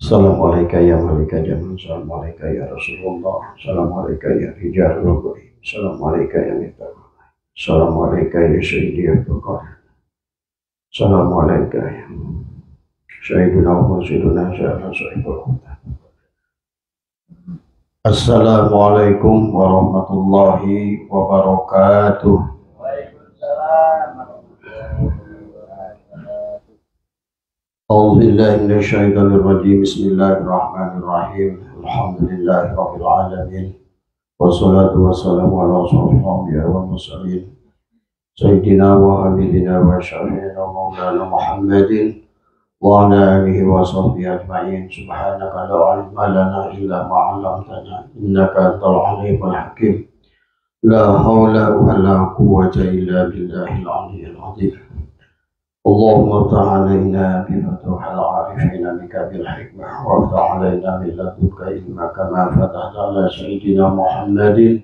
Assalamualaikum ya malika jaman, assalamualaikum ya Rasulullah, assalamualaikum ya Rijalul Qur'an, assalamualaikum ya Miftah, assalamualaikum ya Sayyidi Abdul Qadir, assalamualaikum ya Sayyiduna wa Sayyiduna Syahna Sahibul Huda. Assalamualaikum warahmatullahi wabarakatuh. أعوذ بالله من الشيطان الرجيم بسم الله الرحمن الرحيم الحمد لله رب العالمين والصلاة والسلام على أشرف الأنبياء والمرسلين سيدنا وحبيبنا وشفيعنا ومولانا محمد وعلى آله وصحبه أجمعين سبحانك لا علم لنا إلا ما علمتنا إنك أنت العليم الحكيم لا حول ولا قوة إلا بالله العلي العظيم اللهم افتح علينا بفتوح العارفين بك بالحكمة وافتح علينا من لدنك علما كما فتحت على سيدنا محمد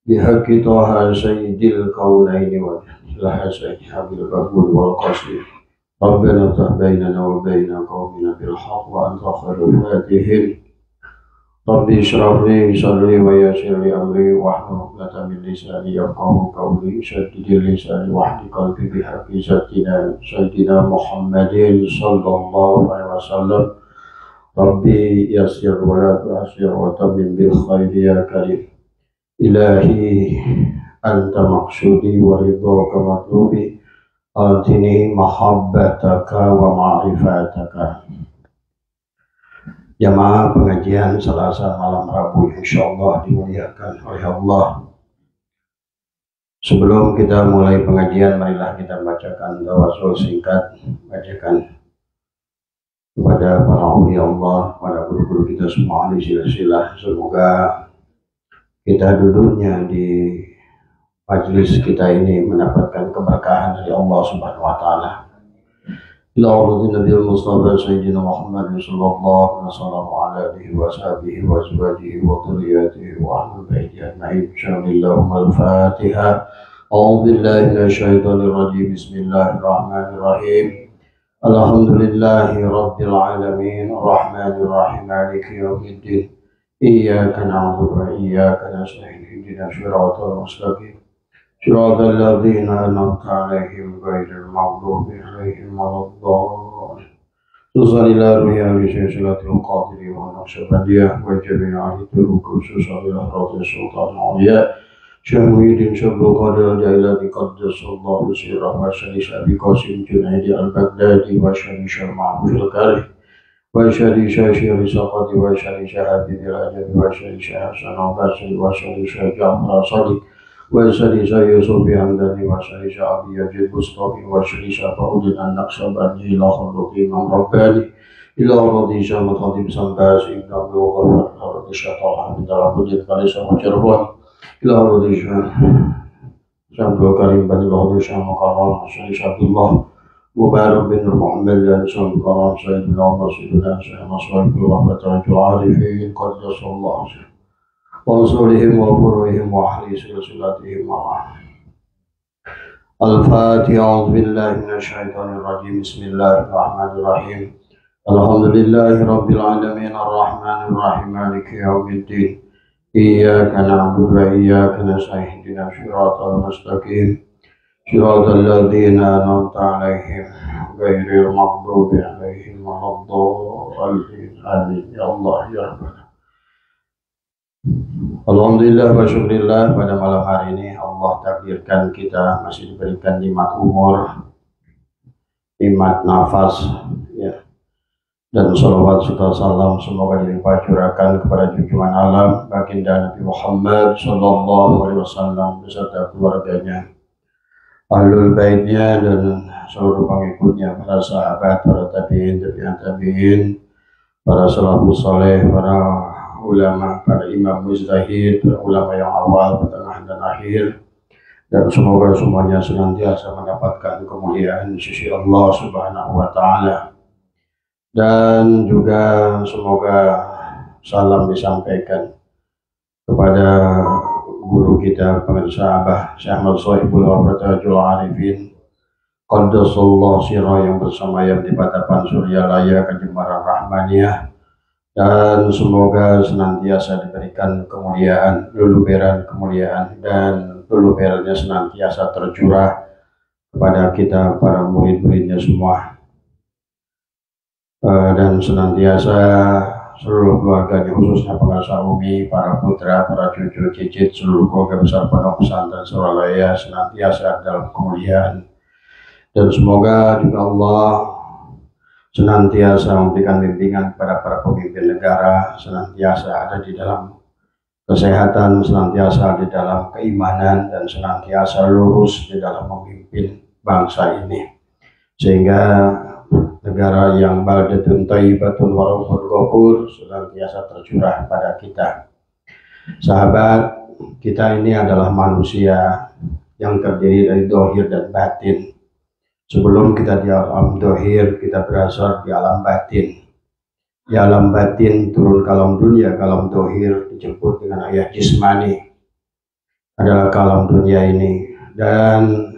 بحق طه سيد الكونين وجه سيد حبيب القبول والقصير ربنا افتح بيننا وبين قومنا بالحق وأنت خير الفاتحين ربي اشرح لي صدري ويسر لي امري واحلل عقدة من لساني يفقهوا قولي سدد لساني واهد قلبي بحق سيدنا محمد صلى الله عليه وسلم ربي يسر ولا تعسر وتمم بالخير يا كريم إلهي أنت مقصودي ورضاك مطلوبي آتني محبتك ومعرفتك. Jamaah pengajian Selasa malam Rabu insyaallah dimuliakan oleh Allah. Sebelum kita mulai pengajian, marilah kita bacakan tawasul singkat, bacakan kepada para awliya Allah, para guru-guru kita semua ahli silsilah. Semoga kita duduknya di majelis kita ini mendapatkan keberkahan dari Allah Subhanahu wa taala. إلى عرض النبي المصطفى سيدنا محمد صلى الله عليه وسلم وعلى آله وصحبه وأزواجه وذرياته وأهل بيته أجمعين بشأن اللهم الفاتحة. أعوذ بالله من الشيطان الرجيم بسم الله الرحمن الرحيم الحمد لله رب العالمين الرحمن الرحيم مالك يوم الدين إياك نعبد وإياك نستعين اهدنا الصراط المستقيم صراط الذين أنعمت عليهم غير المغضوب عليهم ولا الضالين. تصلي إلى روحها بسلسلة القادر والنقشبندية وجميع أهل الطرق خصوصا إلى حضرة السلطان العليا شيخ محي الدين شبل القادر الجيلاني قدس الله سره وشريش أبي قاسم جنيد البغدادي وشريش معروف الكاري وشريش شيخ سقطي وشريش حبيب العجمي وشريش حسن البصري وشريش جعفر صديق وشريش يوسف حمداني وشريش أبي يزيد بسطامي وشريش فؤاد النقشبندي إلى حضرة إمام رباني إلى رضي شام خطيب سنباس ابن عبد الغفار إلى رضي شطر حمد عبد القادس وجربان إلى رضي شام الكريم بن رضي شام قران شريش عبد الله مبارك بن محمد بن شام قران سيد بن عمر سيدنا شيخ نصر الله العارفين قدس الله وصولهم وفروعهم وأهل سلسلتهم معهم. الفاتحة. أعوذ بالله من الشيطان الرجيم بسم الله الرحمن الرحيم الحمد لله رب العالمين الرحمن الرحيم مالك يوم الدين إياك نعبد وإياك نستعين اهدنا الصراط المستقيم صراط الذين أنعمت عليهم غير المغضوب عليهم ولا الضالين آمين يا الله يا رب. Alhamdulillah wa syukurillah, pada malam hari ini Allah takdirkan kita masih diberikan nikmat umur, nikmat nafas, ya. Dan salawat serta salam semoga dilimpah curahkan kepada junjungan alam baginda Nabi Muhammad sallallahu alaihi wasallam beserta keluarganya, ahlul baitnya dan seluruh pengikutnya, para sahabat, para tabi'in, tabi'in, para salafus saleh, para ulama, para imam mujtahid, para ulama yang awal, pertengahan dan akhir, dan semoga semuanya senantiasa mendapatkan kemuliaan di sisi Allah Subhanahu wa taala. Dan juga semoga salam disampaikan kepada guru kita, pemirsa Abah Syekh Ahmad Sohibul Wabarakatuh Arifin Qaddasallahu sirah yang bersemayam di Patapan Suryalaya Kejembaran Rahmaniyah dan semoga senantiasa diberikan kemuliaan, luluberan kemuliaan, dan luluberannya senantiasa tercurah kepada kita para murid-muridnya semua, dan senantiasa seluruh keluarganya, khususnya pengasuh Umi, para putra, para cucu, cicit, seluruh keluarga besar Pondok Pesantren Suralaya senantiasa dalam kemuliaan. Dan semoga juga Allah senantiasa memberikan bimbingan kepada para pemimpin negara, senantiasa ada di dalam kesehatan, senantiasa di dalam keimanan, dan senantiasa lurus di dalam memimpin bangsa ini, sehingga negara yang baldatun thayyibatun wa rabbun ghafur senantiasa tercurah pada kita. Sahabat, kita ini adalah manusia yang terdiri dari dohir dan batin. Sebelum kita di alam dohir, kita berasal di alam batin. Di alam batin turun ke alam dunia, ke alam dohir dijemput dengan ayah jismani adalah ke alam dunia ini. Dan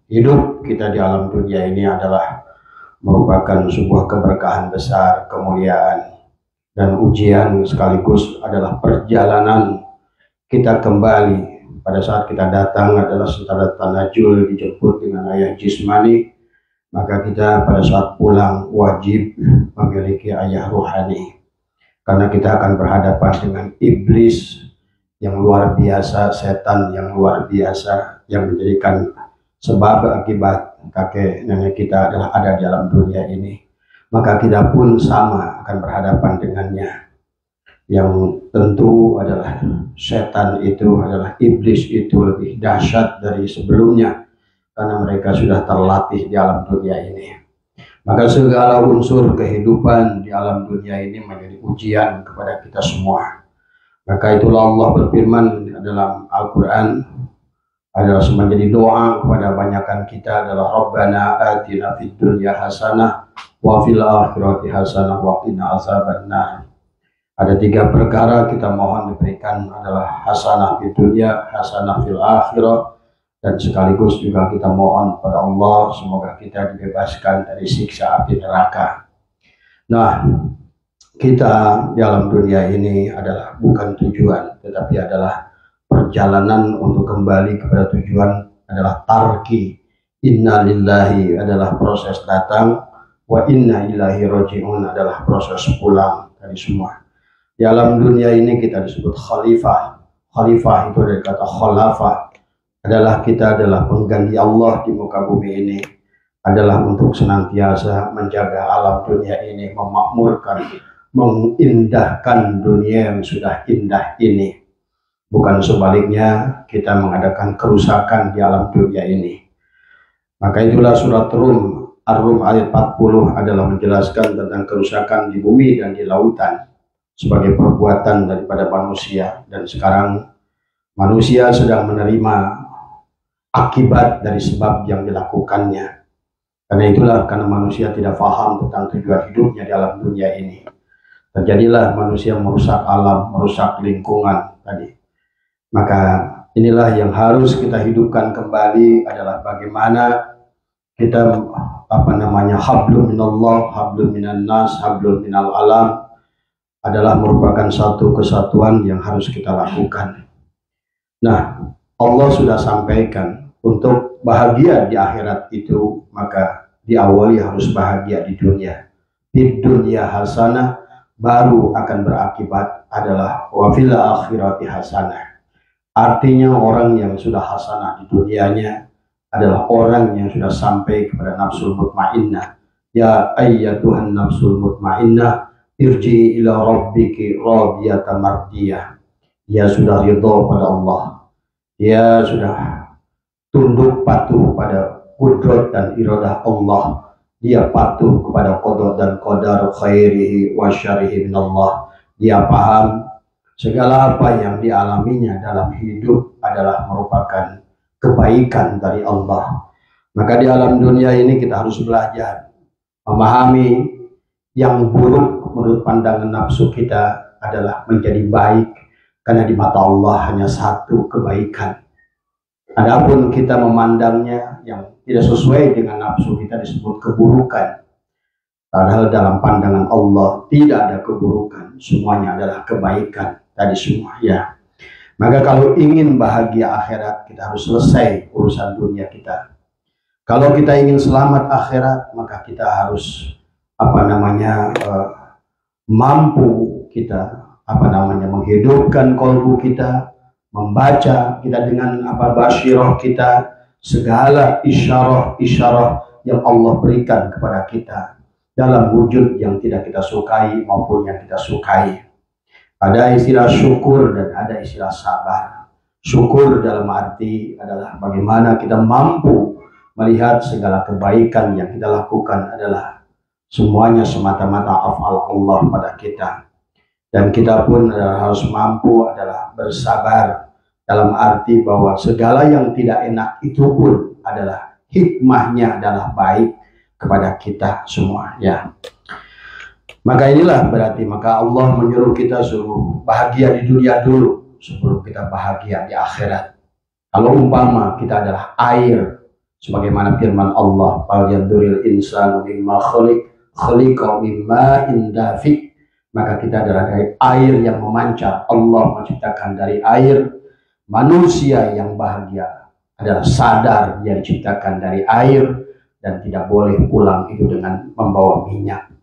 hidup kita di alam dunia ini adalah merupakan sebuah keberkahan besar, kemuliaan, dan ujian sekaligus adalah perjalanan kita kembali. Pada saat kita datang adalah setelah tanajul dijemput dengan ayah jismani, maka kita pada saat pulang wajib memiliki ayah ruhani, karena kita akan berhadapan dengan iblis yang luar biasa, setan yang luar biasa, yang menjadikan sebab akibat kakek nenek kita adalah ada di dalam dunia ini. Maka kita pun sama akan berhadapan dengannya. Yang tentu adalah setan itu, adalah iblis itu lebih dahsyat dari sebelumnya, karena mereka sudah terlatih di alam dunia ini. Maka segala unsur kehidupan di alam dunia ini menjadi ujian kepada kita semua. Maka itulah Allah berfirman dalam Al-Quran, adalah menjadi doa kepada banyakan kita adalah Rabbana atina fid dunya hasanah wa fil akhirati hasanah wa qina azabannar. Ada 3 perkara kita mohon diberikan, adalah hasanah fid dunya, hasanah fil akhirah, dan sekaligus juga kita mohon pada Allah semoga kita dibebaskan dari siksa api neraka. Nah, kita di alam dunia ini adalah bukan tujuan, tetapi adalah perjalanan untuk kembali kepada tujuan, adalah tarki. Inna lillahi adalah proses datang, wa inna ilahi roji'un adalah proses pulang dari semua. Di alam dunia ini kita disebut khalifah. Khalifah itu dari kata khalafah, adalah kita adalah pengganti Allah di muka bumi ini, adalah untuk senantiasa menjaga alam dunia ini, memakmurkan, mengindahkan dunia yang sudah indah ini. Bukan sebaliknya kita mengadakan kerusakan di alam dunia ini. Maka itulah surat Rum, Ar-Rum ayat 40 adalah menjelaskan tentang kerusakan di bumi dan di lautan sebagai perbuatan daripada manusia. Dan sekarang manusia sedang menerima akibat dari sebab yang dilakukannya. Karena itulah, karena manusia tidak paham tentang tujuan hidupnya di alam dunia ini, terjadilah manusia merusak alam, merusak lingkungan tadi. Maka inilah yang harus kita hidupkan kembali, adalah bagaimana kita hablum minallah, hablum minan nas, hablum minal alam, adalah merupakan satu kesatuan yang harus kita lakukan. Nah, Allah sudah sampaikan untuk bahagia di akhirat itu, maka diawali harus bahagia di dunia. Di dunia hasanah, baru akan berakibat adalah wa fil akhirati hasanah. Artinya orang yang sudah hasanah di dunianya adalah orang yang sudah sampai kepada nafsul mutmainnah. Ya ayyatuhan nafsul mutmainnah, irji ila rabbiki radiyatan mardiyah. Dia sudah ridha pada Allah, dia sudah tunduk patuh pada kudrat dan iradah Allah, dia patuh kepada qada dan qadar khairihi wa syarihi minallah. Dia paham segala apa yang dialaminya dalam hidup adalah merupakan kebaikan dari Allah. Maka di alam dunia ini kita harus belajar memahami yang buruk menurut pandangan nafsu kita adalah menjadi baik, karena di mata Allah hanya satu kebaikan. Adapun kita memandangnya yang tidak sesuai dengan nafsu kita disebut keburukan. Padahal dalam pandangan Allah tidak ada keburukan, semuanya adalah kebaikan tadi semua ya. Maka kalau ingin bahagia akhirat, kita harus selesai urusan dunia kita. Kalau kita ingin selamat akhirat, maka kita harus mampu kita menghidupkan kolbu kita, membaca kita dengan basyirah kita, segala isyarah yang Allah berikan kepada kita dalam wujud yang tidak kita sukai maupun yang kita sukai. Ada istilah syukur dan ada istilah sabar. Syukur dalam arti adalah bagaimana kita mampu melihat segala kebaikan yang kita lakukan adalah semuanya semata-mata afal Allah pada kita. Dan kita pun harus mampu adalah bersabar dalam arti bahwa segala yang tidak enak itu pun adalah hikmahnya adalah baik kepada kita semua ya. Maka inilah berarti maka Allah menyuruh kita suruh bahagia di dunia dulu sebelum kita bahagia di akhirat. Kalau umpama kita adalah air, sebagaimana firman Allah, "Fal yaduril insanu mimma khuliqa mimma indafiq." Maka kita adalah dari air yang memancar. Allah menciptakan dari air. Manusia yang bahagia adalah sadar dia diciptakan dari air dan tidak boleh pulang itu dengan membawa minyak.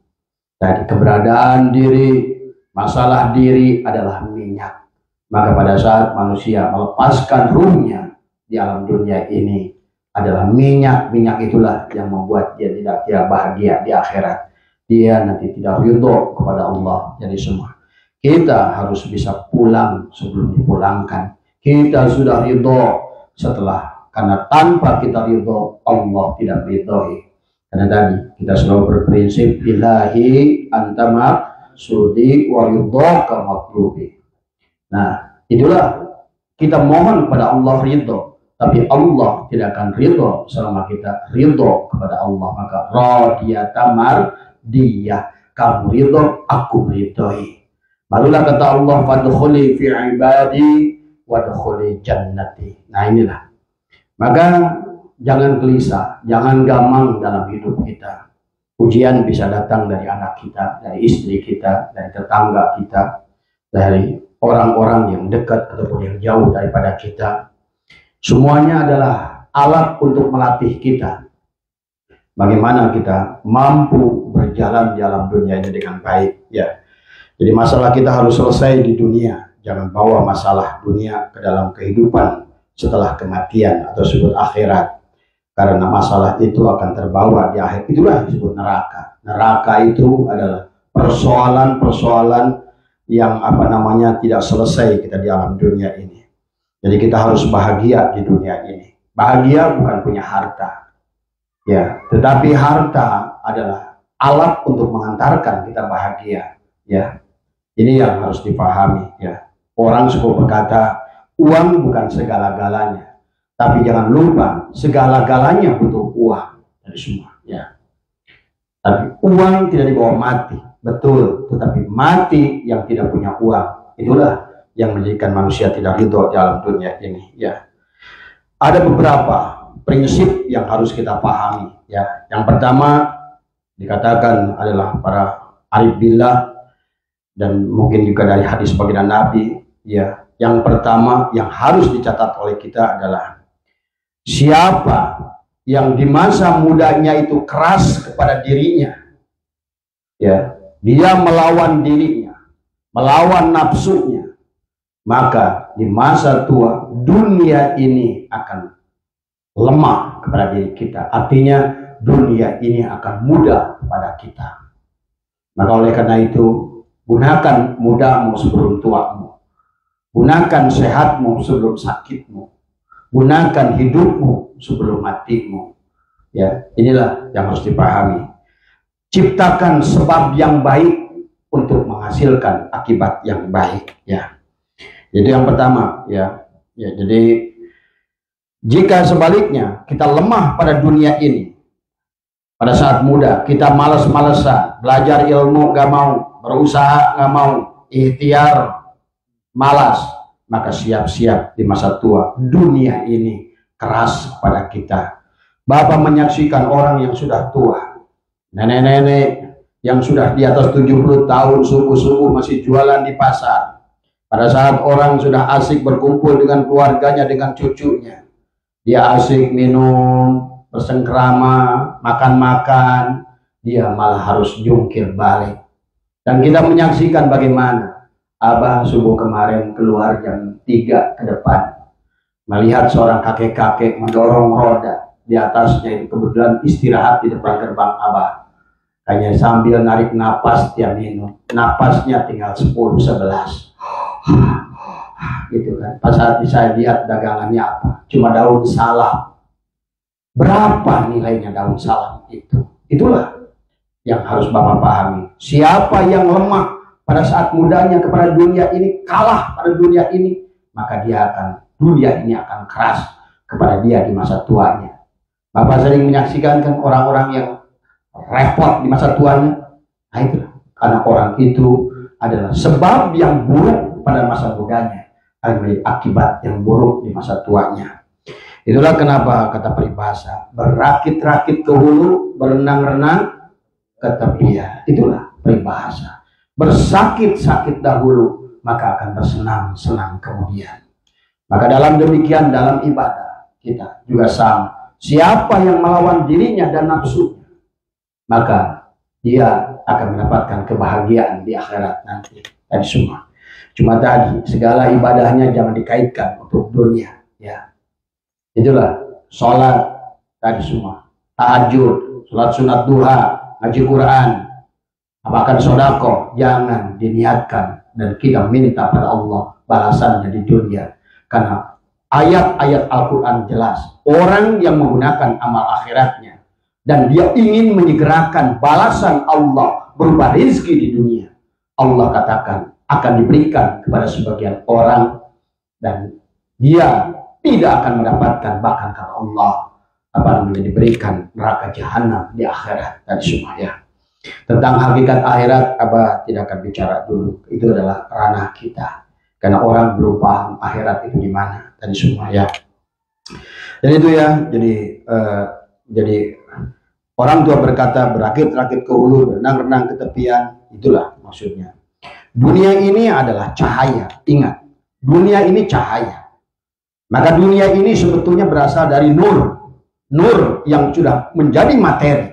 Dari keberadaan diri, masalah diri adalah minyak. Maka pada saat manusia melepaskan ruhnya di alam dunia ini adalah minyak. Minyak itulah yang membuat dia tidak bahagia di akhirat. Dia nanti tidak ridho kepada Allah. Jadi semua kita harus bisa pulang sebelum dipulangkan. Kita sudah ridho setelah, karena tanpa kita ridho Allah tidak ridhoi. Karena tadi kita selalu berprinsip ilahi antama sudi wa ridhaka matlubi. Nah, itulah kita mohon kepada Allah ridho, tapi Allah tidak akan ridho selama kita ridho kepada Allah. Maka radiyata dia, kamu ridho, aku ridhoi. Barulah kata Allah, fadkhuli fi ibadi wadkhuli jannati. Nah inilah. Maka jangan gelisah, jangan gamang dalam hidup kita. Ujian bisa datang dari anak kita, dari istri kita, dari tetangga kita, dari orang-orang yang dekat ataupun yang jauh daripada kita. Semuanya adalah alat untuk melatih kita. Bagaimana kita mampu berjalan di alam dunia ini dengan baik ya. Jadi masalah kita harus selesai di dunia. Jangan bawa masalah dunia ke dalam kehidupan setelah kematian atau disebut akhirat. Karena masalah itu akan terbawa di akhir. Itulah disebut neraka. Neraka itu adalah persoalan-persoalan yang tidak selesai kita di alam dunia ini. Jadi kita harus bahagia di dunia ini. Bahagia bukan punya harta. Ya, tetapi harta adalah alat untuk mengantarkan kita bahagia. Ya, ini yang harus dipahami. Ya, orang suka berkata uang bukan segala-galanya, tapi jangan lupa segala-galanya butuh uang dari semua. Ya, tapi uang tidak dibawa mati, betul. Tetapi mati yang tidak punya uang, itulah yang menjadikan manusia tidak ridho di alam dunia ini. Ya, ada beberapa prinsip yang harus kita pahami ya. Yang pertama dikatakan adalah para arif billah dan mungkin juga dari hadis baginda Nabi ya. Yang pertama yang harus dicatat oleh kita adalah siapa yang di masa mudanya itu keras kepada dirinya ya, dia melawan dirinya, melawan nafsunya, maka di masa tua dunia ini akan lemah kepada diri kita. Artinya dunia ini akan mudah pada kita. Maka oleh karena itu gunakan mudamu sebelum tuamu, gunakan sehatmu sebelum sakitmu, gunakan hidupmu sebelum matimu. Ya, inilah yang harus dipahami. Ciptakan sebab yang baik untuk menghasilkan akibat yang baik. Ya, jadi yang pertama ya. Jadi jika sebaliknya kita lemah pada dunia ini, pada saat muda kita malas-malesan, belajar ilmu gak mau, berusaha gak mau, ikhtiar malas, maka siap-siap di masa tua dunia ini keras pada kita. Bapak menyaksikan orang yang sudah tua, nenek-nenek yang sudah di atas 70 tahun sungguh-sungguh masih jualan di pasar. Pada saat orang sudah asik berkumpul dengan keluarganya, dengan cucunya, dia asik minum, bersengkrama, makan-makan, dia malah harus jungkir balik. Dan kita menyaksikan bagaimana Abah subuh kemarin keluar jam 3 ke depan, melihat seorang kakek-kakek mendorong roda. Di atasnya itu kebetulan istirahat di depan gerbang Abah. Hanya sambil narik napas dia minum. Napasnya tinggal 10-11. Gitu kan. Pas saat saya lihat dagangannya apa? Cuma daun salam. Berapa nilainya daun salam itu? Itulah yang harus Bapak pahami. Siapa yang lemah pada saat mudanya kepada dunia ini, kalah pada dunia ini, maka dunia ini akan keras kepada dia di masa tuanya. Bapak sering menyaksikan kan orang-orang yang repot di masa tuanya. Nah itu karena orang itu adalah sebab yang buruk pada masa mudanya, dan akibat yang buruk di masa tuanya. Itulah kenapa kata peribahasa, berakit-rakit ke hulu, berenang-renang ke tepian. Itulah peribahasa. Bersakit-sakit dahulu, maka akan bersenang-senang kemudian. Maka dalam demikian, dalam ibadah kita juga sama. Siapa yang melawan dirinya dan nafsunya, maka dia akan mendapatkan kebahagiaan di akhirat nanti. Tadi semua. Cuma tadi segala ibadahnya jangan dikaitkan untuk dunia. Ya, itulah sholat tadi semua, tahajud, sholat sunat duha, ngaji Quran, bahkan sodako, jangan diniatkan dan kita minta pada Allah balasannya di dunia. Karena ayat-ayat Al-Quran jelas, orang yang menggunakan amal akhiratnya dan dia ingin menyegerakan balasan Allah berupa rezeki di dunia, Allah katakan akan diberikan kepada sebagian orang dan dia tidak akan mendapatkan, bahkan kata Allah diberikan neraka jahanam di akhirat. Tadi semua ya. Tentang hakikat akhirat Abah tidak akan bicara dulu, itu adalah ranah kita karena orang belum paham akhirat itu di mana. Tadi semua ya. Dan itu ya, jadi orang tua berkata berakit-rakit ke hulu, renang-renang ke tepian. Itulah maksudnya. Dunia ini adalah cahaya. Ingat, dunia ini cahaya. Maka dunia ini sebetulnya berasal dari nur. Nur yang sudah menjadi materi.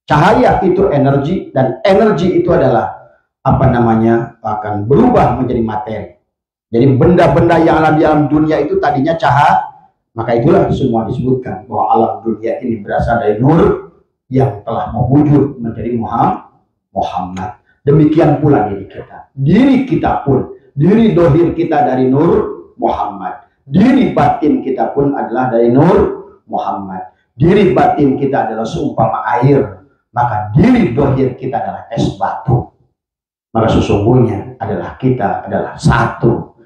Cahaya itu energi, dan energi itu adalah akan berubah menjadi materi. Jadi benda-benda yang ada di alam dunia itu tadinya cahaya. Maka itulah semua disebutkan bahwa alam dunia ini berasal dari nur yang telah mewujud menjadi Muhammad. Demikian pula diri kita. Diri kita pun, diri dohir kita dari nur Muhammad. Diri batin kita pun adalah dari nur Muhammad. Diri batin kita adalah seumpama air, maka diri dohir kita adalah es batu. Maka sesungguhnya kita adalah satu,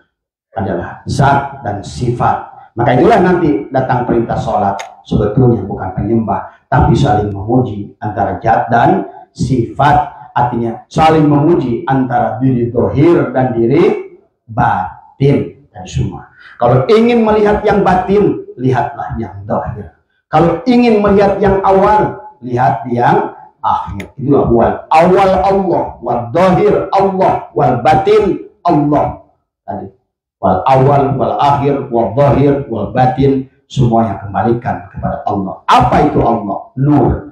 adalah zat dan sifat. Maka itulah nanti datang perintah sholat, sebetulnya bukan penyembah, tapi saling memuji antara zat dan sifat. Artinya saling memuji antara diri dohir dan diri batin dan semua. Kalau ingin melihat yang batin, lihatlah yang dohir. Kalau ingin melihat yang awal, lihat yang akhir. Itulah wal awal Allah, wal dohir Allah, wal batin Allah. Tadi wal awal, wal akhir, wal dohir, wal batin, semuanya kembalikan kepada Allah. Apa itu Allah? Nur.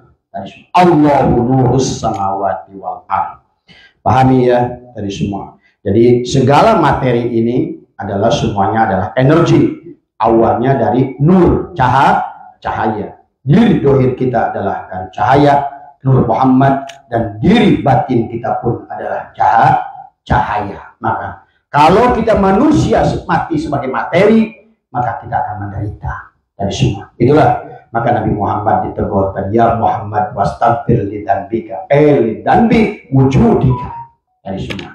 Allahu nurus samawati wal ardh. Pahami ya tadi semua. Jadi segala materi ini adalah semuanya adalah energi. Awalnya dari nur, cahaya. Diri dohir kita adalah kan cahaya, nur Muhammad, dan diri batin kita pun adalah cahaya. Maka kalau kita manusia mati sebagai materi, maka kita akan menderita dari semua. Itulah maka Nabi Muhammad ditegur tadi, ya Muhammad wastaghfir li dzambika, li dzambi wujudika. Dari semua.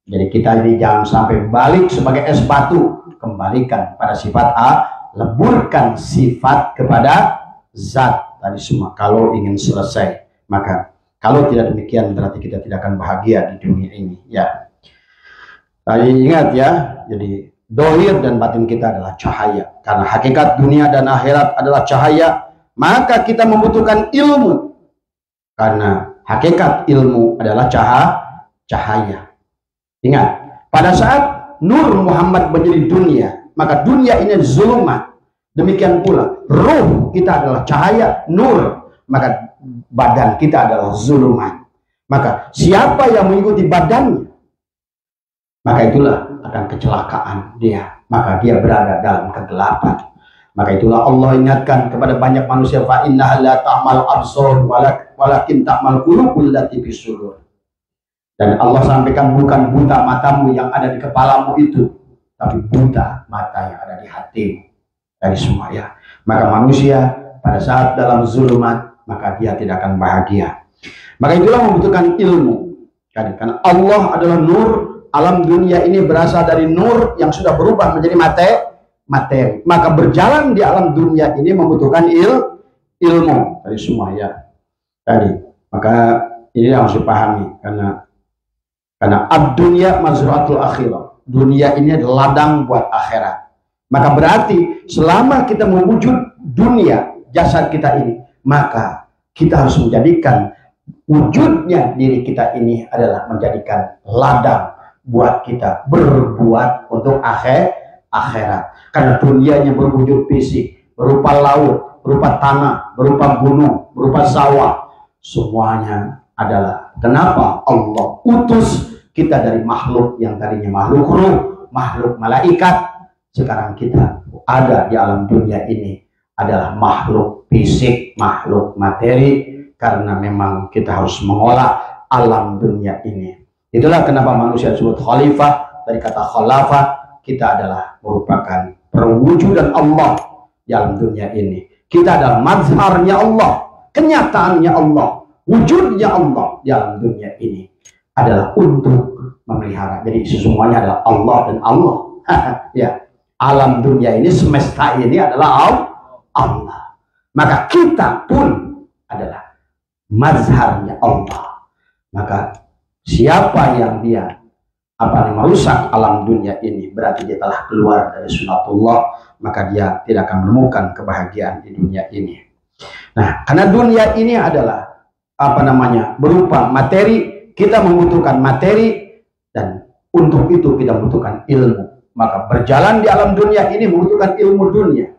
Jadi kita ini jangan sampai balik sebagai es batu, kembalikan pada sifat A, leburkan sifat kepada zat tadi semua. Kalau ingin selesai, maka kalau tidak demikian berarti kita tidak akan bahagia di dunia ini. Ya. Tadi ingat ya, jadi dohir dan batin kita adalah cahaya. Karena hakikat dunia dan akhirat adalah cahaya, maka kita membutuhkan ilmu. Karena Hakikat ilmu adalah cahaya. Ingat, pada saat nur Muhammad menjadi dunia, maka dunia ini zulumat. Demikian pula ruh kita adalah cahaya, nur, maka badan kita adalah zulumat. Maka siapa yang mengikuti badannya, maka itulah akan kecelakaan dia, maka dia berada dalam kegelapan. Maka itulah Allah ingatkan kepada banyak manusia, fa innaha la ta'mal absar walakin ta'mal qulubul lati fis sudur. Dan Allah sampaikan bukan buta matamu yang ada di kepalamu itu, tapi buta mata yang ada di hatimu. Dari semua ya. Maka manusia pada saat dalam zulumat, maka dia tidak akan bahagia. Maka itulah membutuhkan ilmu. Karena Allah adalah nur, alam dunia ini berasal dari nur yang sudah berubah menjadi materi. Maka berjalan di alam dunia ini membutuhkan ilmu dari semua ya. Tadi, maka ini harus dipahami karena ad-dunya mazra'atul akhirah. Dunia ini adalah ladang buat akhirat. Maka berarti selama kita mewujud dunia jasad kita ini, maka kita harus menjadikan wujudnya diri kita ini adalah menjadikan ladang buat kita berbuat untuk akhirat. Karena dunianya berwujud fisik, berupa laut, berupa tanah, berupa gunung, berupa sawah. Semuanya adalah kenapa Allah utus kita dari makhluk yang tadinya makhluk ruh, makhluk malaikat. Sekarang kita ada di alam dunia ini adalah makhluk fisik, makhluk materi, karena memang kita harus mengolah alam dunia ini. Itulah kenapa manusia disebut khalifah. Dari kata khalafah, kita adalah merupakan perwujudan Allah di alam dunia ini. Kita adalah mazharnya Allah, kenyataannya Allah, wujudnya Allah di alam dunia ini adalah untuk memelihara. Jadi semuanya adalah Allah dan Allah. Ya. Alam dunia ini, semesta ini adalah Allah. Maka kita pun adalah mazharnya Allah. Maka siapa yang dia merusak alam dunia ini, berarti dia telah keluar dari sunatullah, maka dia tidak akan menemukan kebahagiaan di dunia ini. Nah, karena dunia ini adalah berupa materi, kita membutuhkan materi, dan untuk itu kita membutuhkan ilmu. Maka berjalan di alam dunia ini membutuhkan ilmu dunia.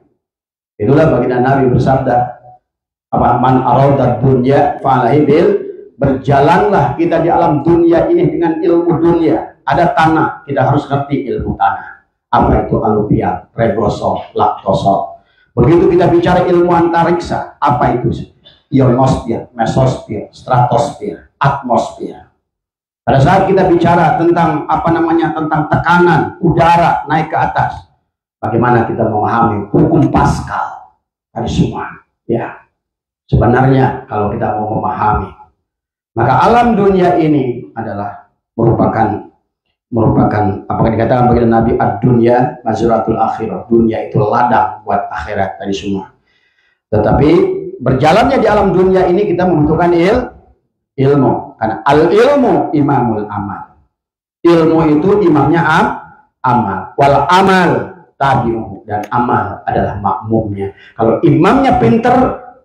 Itulah baginda Nabi bersabda, man arada dunya fa'alaihi bil, berjalanlah kita di alam dunia ini dengan ilmu dunia. Ada tanah, kita harus ngerti ilmu tanah. Apa itu aluvial, regosol, laktosol. Begitu kita bicara ilmu antariksa, apa itu? Ionosfer, mesosfer, stratosfer, atmosfer. Pada saat kita bicara tentang tentang tekanan udara naik ke atas, bagaimana kita memahami hukum Pascal dari semua? Ya, sebenarnya kalau kita mau memahami, maka alam dunia ini adalah merupakan apa yang dikatakan bagi Nabi, ad-dunya mazratul akhirah. Dunia itu ladang buat akhirat dari semua. Tetapi berjalannya di alam dunia ini kita membutuhkan ilmu. Karena al-ilmu imamul amal. Ilmu itu imamnya amal. Wal amal tabi'uhu, dan amal adalah makmumnya. Kalau imamnya pinter,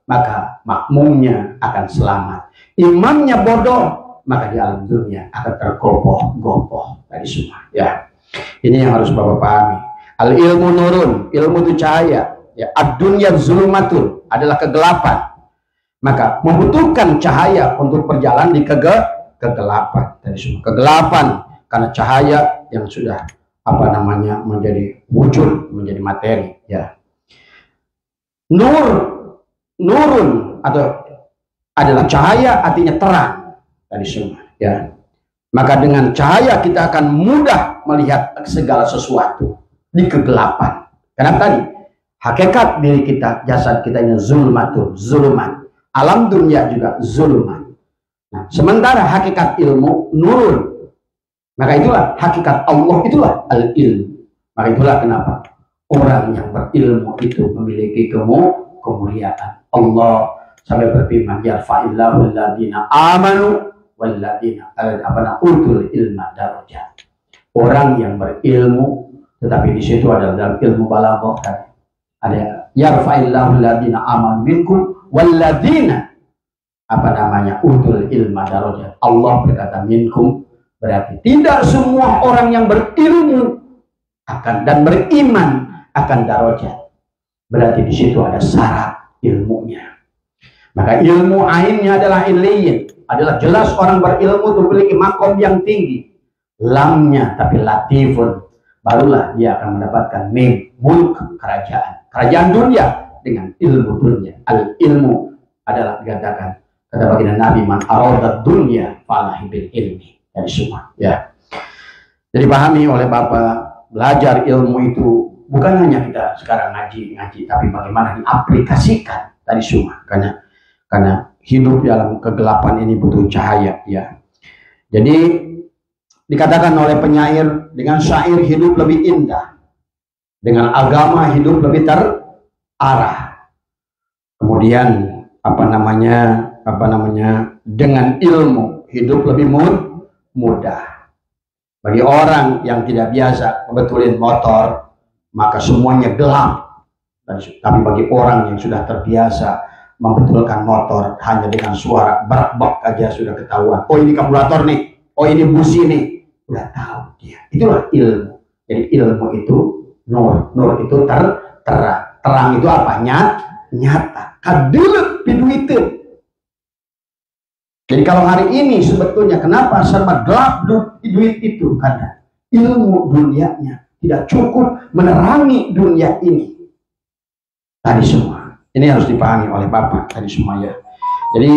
maka makmumnya akan selamat. Imamnya bodoh, maka di alam dunia akan tergopoh-gopoh dari semua. Ya, ini yang harus Bapak pahami. Al-ilmu nurun, ilmu itu cahaya. Ya, ad-dunya zulumatun, adalah kegelapan. Maka membutuhkan cahaya untuk berjalan di kegelapan dari semua. Kegelapan karena cahaya yang sudah menjadi wujud, menjadi materi. Ya. Nurun atau adalah cahaya, artinya terang dari semua. Ya. Maka dengan cahaya kita akan mudah melihat segala sesuatu di kegelapan. Karena tadi hakikat diri kita, jasad kita ini zulumat. Alam dunia juga zulumat. Nah, sementara hakikat ilmu nurun. Maka itulah hakikat Allah, itulah al-ilmu. Maka itulah kenapa orang yang berilmu itu memiliki kemuliaan. Allah sampai berfirman, yarfa'illahu alladhina amanu walladhina utul ilma darajat. Orang yang berilmu, tetapi di situ ada dalam ilmu balaghah kan. Ada yarfa'illahu alladhina amanu minkum walladzina, utul ilma darajat. Allah berkata minkum, berarti tidak semua orang yang berilmu akan dan beriman akan darajat. Berarti di situ ada syarat ilmunya. Maka ilmu ainnya adalah illiyin, adalah jelas orang berilmu itu memiliki makom yang tinggi. Lamnya tapi latifun, barulah dia akan mendapatkan mulk, kerajaan dunia dengan ilmu dunia. Al ilmu adalah dikatakan kata baginda Nabi, man aradat dunya falahi bil ilmi. Jadi semua ya. Jadi pahami oleh Bapak, belajar ilmu itu bukan hanya kita sekarang ngaji, tapi bagaimana diaplikasikan tadi semua. Karena hidup dalam kegelapan ini butuh cahaya ya. Jadi dikatakan oleh penyair, dengan syair hidup lebih indah, dengan agama hidup lebih terarah. Kemudian dengan ilmu hidup lebih mudah. Bagi orang yang tidak biasa ngebetulin motor, maka semuanya gelap. Tapi bagi orang yang sudah terbiasa membetulkan motor, hanya dengan suara berak-bak aja sudah ketahuan. Oh ini karburator nih, oh ini busi nih, udah tahu dia. Itulah ilmu. Jadi ilmu itu nur itu terang itu apa? Nyata. Kadulut biduitin. Jadi kalau hari ini sebetulnya kenapa serba gelap duit itu? Karena ilmu dunianya tidak cukup menerangi dunia ini. Tadi semua. Ini harus dipahami oleh Bapak tadi semua ya. Jadi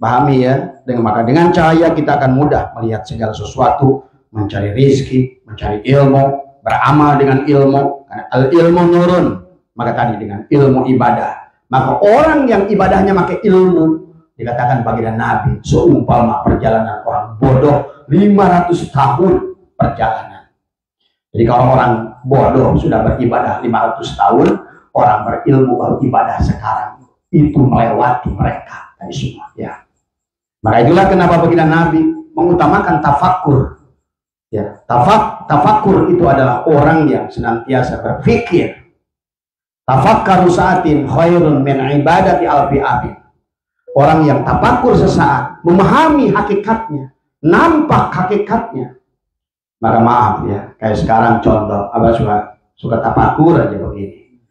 pahami ya, dengan cahaya kita akan mudah melihat segala sesuatu, mencari rizki, mencari ilmu, beramal dengan ilmu. Karena al ilmu nurun, maka tadi dengan ilmu ibadah. Maka orang yang ibadahnya pakai ilmu, dikatakan baginda Nabi, seumpama perjalanan orang bodoh 500 tahun perjalanan. Jadi kalau orang bodoh sudah beribadah 500 tahun, orang berilmu baru ibadah sekarang, itu melewati mereka dari semua ya. Maka itulah kenapa baginda Nabi mengutamakan tafakur ya. Tafakur itu adalah orang yang senantiasa berpikir. Tafakkaru sa'atin khairun min ibadati alfi abid. Orang yang tafakur sesaat, memahami hakikatnya, nampak hakikatnya, maka maaf ya, kayak sekarang contoh, Abah suka tafakur aja begini.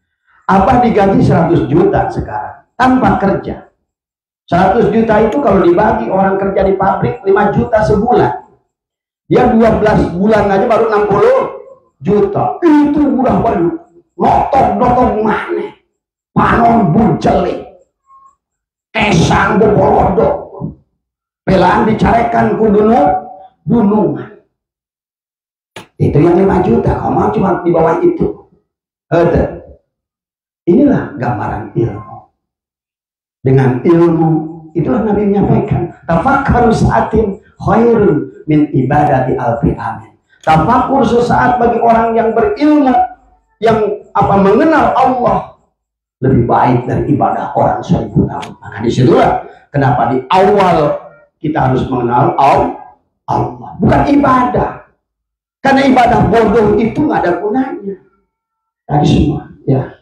Apa digaji 100 juta sekarang tanpa kerja? 100 juta itu kalau dibagi orang kerja di pabrik 5 juta sebulan. Dia 12 bulan aja baru 60 juta. Itu murah banget. Notok mana? Panon buncelik. Kesang bobolodok. Pelaan dicarekan ku dunungan. Itu yang 5 juta. Kamu cuma di bawah itu. Inilah gambaran ilmu. Dengan ilmu itulah Nabi menyampaikan, tafakkaru sa'atin khairun min ibadati alfi amin. Tafakur sesaat bagi orang yang berilmu, yang mengenal Allah, lebih baik dari ibadah orang 1000 tahun. Maka disitulah kenapa di awal kita harus mengenal Allah, bukan ibadah. Karena ibadah bodoh itu nggak ada gunanya. Tadi semua ya.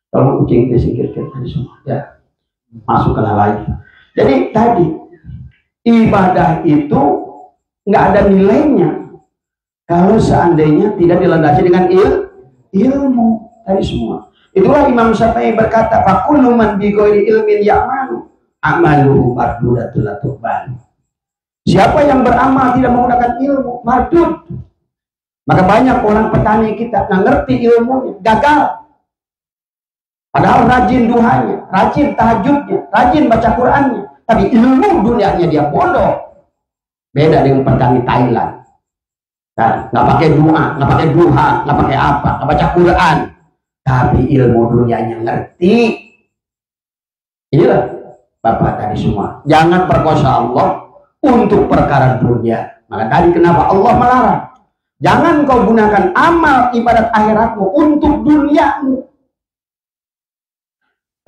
Kalau kucing disingkirkan tadi semua ya, masuk ke lagi. Jadi tadi ibadah itu nggak ada nilainya kalau seandainya tidak dilandasi dengan ilmu tadi semua. Itulah Imam Syafi'i berkata, fakullu man bi ghairi ilmin ya'malu amaluhu mardudatul la tuqbal. Siapa yang beramal tidak menggunakan ilmu, mardud. Maka banyak orang petani kita nggak ngerti ilmunya, gagal. Padahal rajin duhanya, rajin tahajudnya, rajin baca Qur'annya, tapi ilmu dunianya dia bodoh. Beda dengan petani Thailand. Nah, nggak pakai doa, nggak pakai duha, nggak pakai apa, nggak baca Quran, tapi ilmu dunianya ngerti. Inilah Bapak tadi semua. Jangan perkosa Allah untuk perkara dunia. Maka tadi kenapa Allah melarang? Jangan kau gunakan amal ibadat akhiratmu untuk duniamu.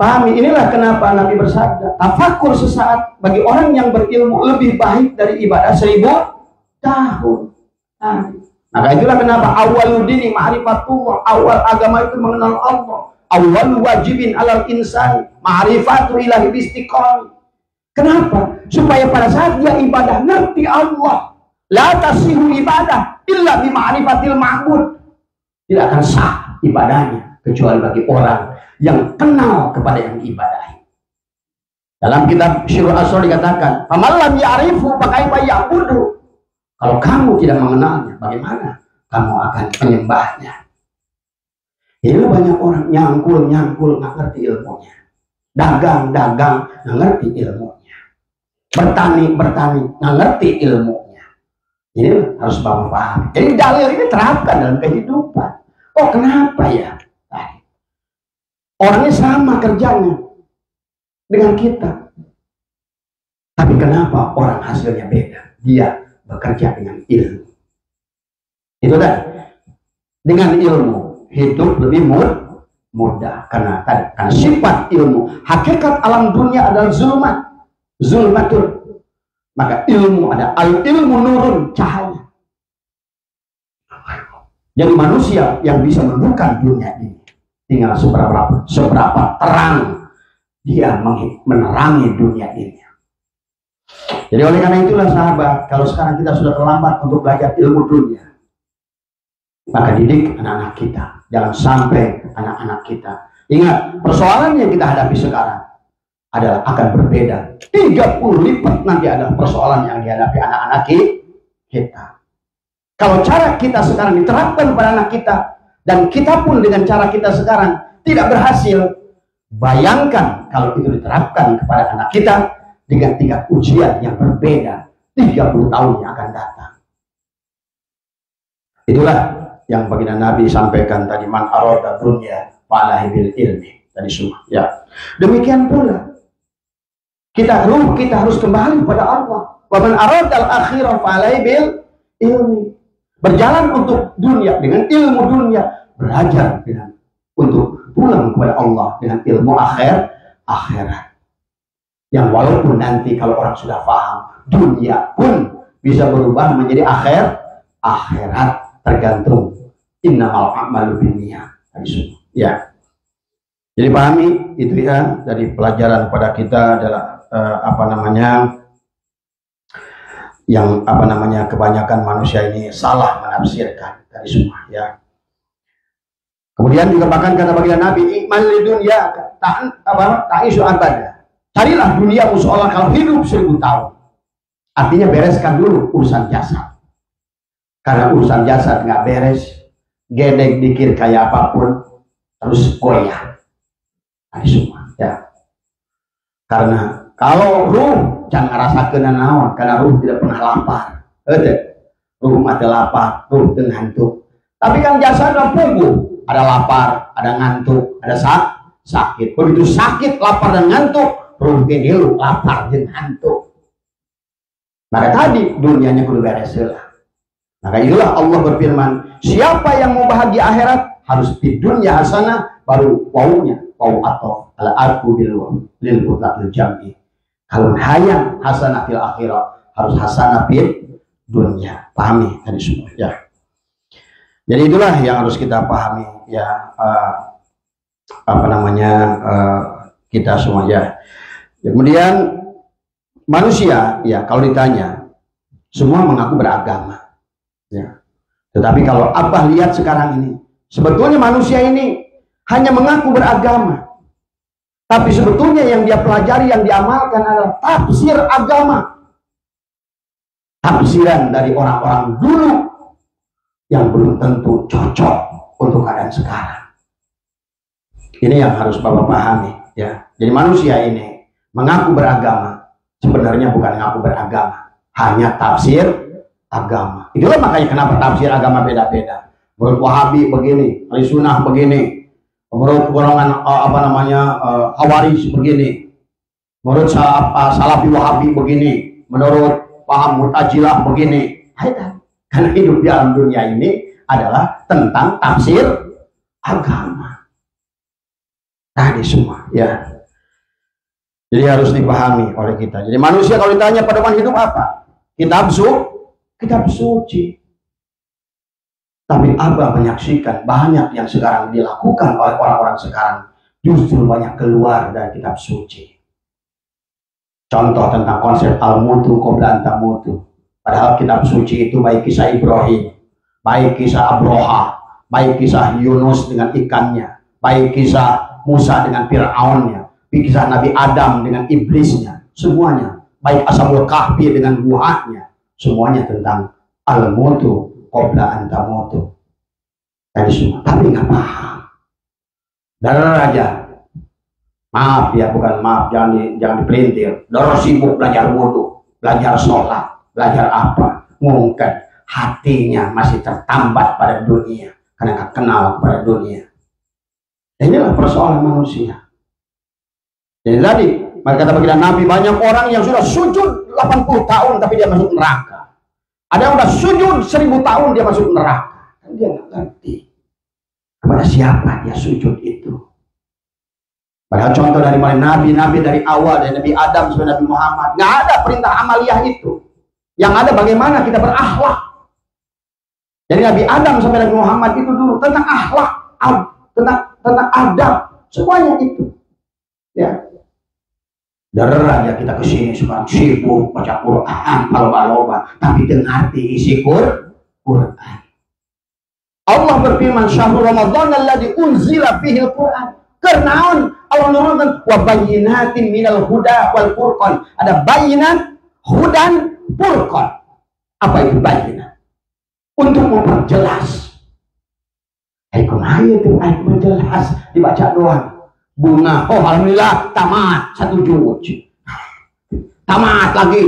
Pahami, inilah kenapa Nabi bersabda, tafakur sesaat bagi orang yang berilmu lebih baik dari ibadah 1000 tahun. Maka itulah kenapa awaludini ma'rifatullah, awal agama itu mengenal Allah. Awal wajibin alal insan ma'rifatu ilahi bistiqam. Kenapa? Supaya pada saat dia ibadah ngerti Allah. La tasihu ibadah illa bima'rifatil ma'bud. Tidak akan sah ibadahnya kecuali bagi orang yang kenal kepada yang ibadahi. Dalam kitab Syirul Asrar dikatakan, "Faman lam ya'rifu fakaifa ya'budu." Kalau kamu tidak mengenalnya, bagaimana kamu akan menyembahnya? Ini banyak orang nyangkul nggak ngerti ilmunya. Dagang nggak ngerti ilmunya. Bertani nggak ngerti ilmunya. Ini harus bangun paham. Jadi dalil ini terapkan dalam kehidupan. Oh, kenapa ya? Orangnya sama kerjanya dengan kita. Tapi kenapa orang hasilnya beda? Dia bekerja dengan ilmu. Itu kan? Dengan ilmu hidup lebih mudah karena sifat ilmu. Hakikat alam dunia adalah zulmatul. Maka ilmu ada al-ilmu nurun, cahaya. Jadi manusia yang bisa menemukan dunia ini tinggal seberapa terang dia menerangi dunia ini. Jadi oleh karena itulah sahabat, kalau sekarang kita sudah terlambat untuk belajar ilmu dunia, maka didik anak-anak kita. Jangan sampai anak-anak kita. Ingat, persoalan yang kita hadapi sekarang adalah akan berbeda. 30 lipat nanti adalah persoalan yang dihadapi anak-anak kita. Kalau cara kita sekarang diterapkan pada anak kita, dan kita pun dengan cara kita sekarang tidak berhasil, bayangkan kalau itu diterapkan kepada anak kita dengan tingkat ujian yang berbeda 30 tahun yang akan datang. Itulah yang baginda Nabi sampaikan tadi, man arada dunya fa'alaihi bil ilmi tadi semua. Ya. Demikian pula kita harus kembali pada Allah. Wa man arada al akhirah fa'alaihi bil ilmi. Berjalan untuk dunia dengan ilmu dunia, belajar dengan untuk pulang kepada Allah dengan ilmu akhirat. Yang walaupun nanti kalau orang sudah paham, dunia pun bisa berubah menjadi akhirat, tergantung innamal a'malu binniyat. Ya. Jadi pahami itu ya, dari pelajaran pada kita adalah kebanyakan manusia ini salah menafsirkan dari semua ya. Kemudian juga bahkan kata baginda Nabi, "Iman li dunya ta'isu abada." Carilah dunia seolah kalau hidup 1000 tahun. Artinya bereskan dulu urusan jasad. Karena urusan jasad nggak beres, gedek dikir kayak apapun, terus goyah. Ini semua ya. Karena kalau ruh jangan ngerasakeun naon, karena ruh tidak pernah lapar. Ruh mati lapar, ruh teu ngantuk. Tapi kan jasad ada puguh, ada lapar, ada ngantuk, ada sakit. Begitu sakit, lapar dan ngantuk, ruh gede lu lapar dan ngantuk. Maka tadi dunianya kudu beres lah. Maka itulah Allah berfirman, siapa yang mau bahagia akhirat harus di dunia hasanah, baru wawunya waw atau ala aku lil mutlaqil jam'i. Kalau hayang hasanah fil akhirat harus hasanah fil dunia. Pahami tadi semua ya. Jadi itulah yang harus kita pahami ya, kita semua ya. Kemudian manusia ya, kalau ditanya semua mengaku beragama ya. Tetapi kalau Abah lihat sekarang ini, sebetulnya manusia ini hanya mengaku beragama, tapi sebetulnya yang dia pelajari, yang diamalkan adalah tafsir agama, tafsiran dari orang-orang dulu yang belum tentu cocok untuk keadaan sekarang. Ini yang harus Bapak pahami ya. Jadi manusia ini mengaku beragama, sebenarnya bukan mengaku beragama, hanya tafsir agama. Itulah makanya kenapa tafsir agama beda-beda. Menurut Wahabi begini, Ahli Sunnah begini, menurut golongan Khawarij begini, menurut Salafi Wahabi begini, menurut paham Mu'tazilah begini. Karena hidup di alam dunia ini adalah tentang tafsir agama. Tadi semua ya. Jadi harus dipahami oleh kita. Jadi manusia kalau ditanya pedoman hidup apa? Kitab suci. Tapi Abah menyaksikan banyak yang sekarang dilakukan oleh orang-orang sekarang justru banyak keluar dari kitab suci. Contoh tentang konsep al-mutu qabla an tamutu. Padahal kitab suci itu baik kisah Ibrahim, baik kisah Abroha, baik kisah Yunus dengan ikannya, baik kisah Musa dengan Fir'aunnya, baik kisah Nabi Adam dengan iblisnya, semuanya, baik Ashabul Kahfi dengan buahnya, semuanya tentang al-mutu qabla an tamutu. Tadi semua, tapi nggak paham. Darah aja. Maaf ya, bukan maaf, jangan dipelintir. Darah sibuk belajar wudhu, belajar sholat, belajar apa? Mungkin hatinya masih tertambat pada dunia karena nggak kenal kepada dunia. Inilah persoalan manusia. Jadi tadi, maka kata baginda Nabi, banyak orang yang sudah sujud 80 tahun tapi dia masuk neraka. Ada yang sudah sujud 1000 tahun dia masuk neraka. Dia nggak ngerti kepada siapa dia sujud itu. Padahal contoh dari mulai nabi-nabi dari awal, dari Nabi Adam sampai Nabi Muhammad, nggak ada perintah amaliyah itu. Yang ada bagaimana kita berakhlak. Dari Nabi Adam sampai Nabi Muhammad itu dulu tentang akhlak, tentang adab, semuanya itu. Ya. Dari aja kita kesini sekarang sibuk baca Quran, loba-loba, tapi dengar isi Quran. Allah berfirman, syahrul Ramadan alladzi unzila fihi al-Quran. Karena Allah menurunkan wa bayyinatin minal huda wal furqan. Ada bayyinat, hudan, furqan. Apa itu bayyinat? Untuk memperjelas. Itu ayat menjelas dibaca doang. Bunga, oh alhamdulillah tamat 1 juz. Tamat lagi.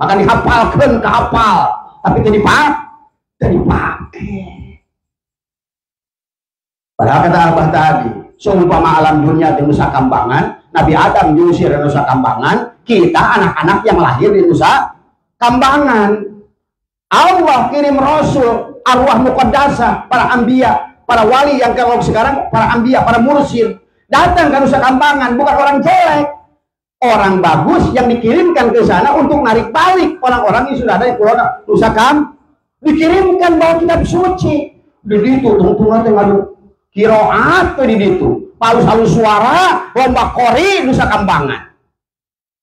Maka dihafalkan ke hafal, tapi tidak dipakai. Padahal kata Abah tadi, seumpama alam dunia di Nusa Kambangan, Nabi Adam diusir di Nusa Kambangan, kita anak-anak yang lahir di Nusa Kambangan. Allah kirim Rasul, arwah muqaddasah, para anbiya, para wali yang kalau sekarang para anbiya, para mursyid, datang ke Nusa Kambangan, bukan orang jelek, orang bagus yang dikirimkan ke sana untuk narik balik orang-orang yang sudah ada di Pulau Nusa Kambangan, dikirimkan bawa kitab suci. Di situ tungtungan ngadu kiroat di situ, halus-halus suara, lomba kori Nusa Kambangan,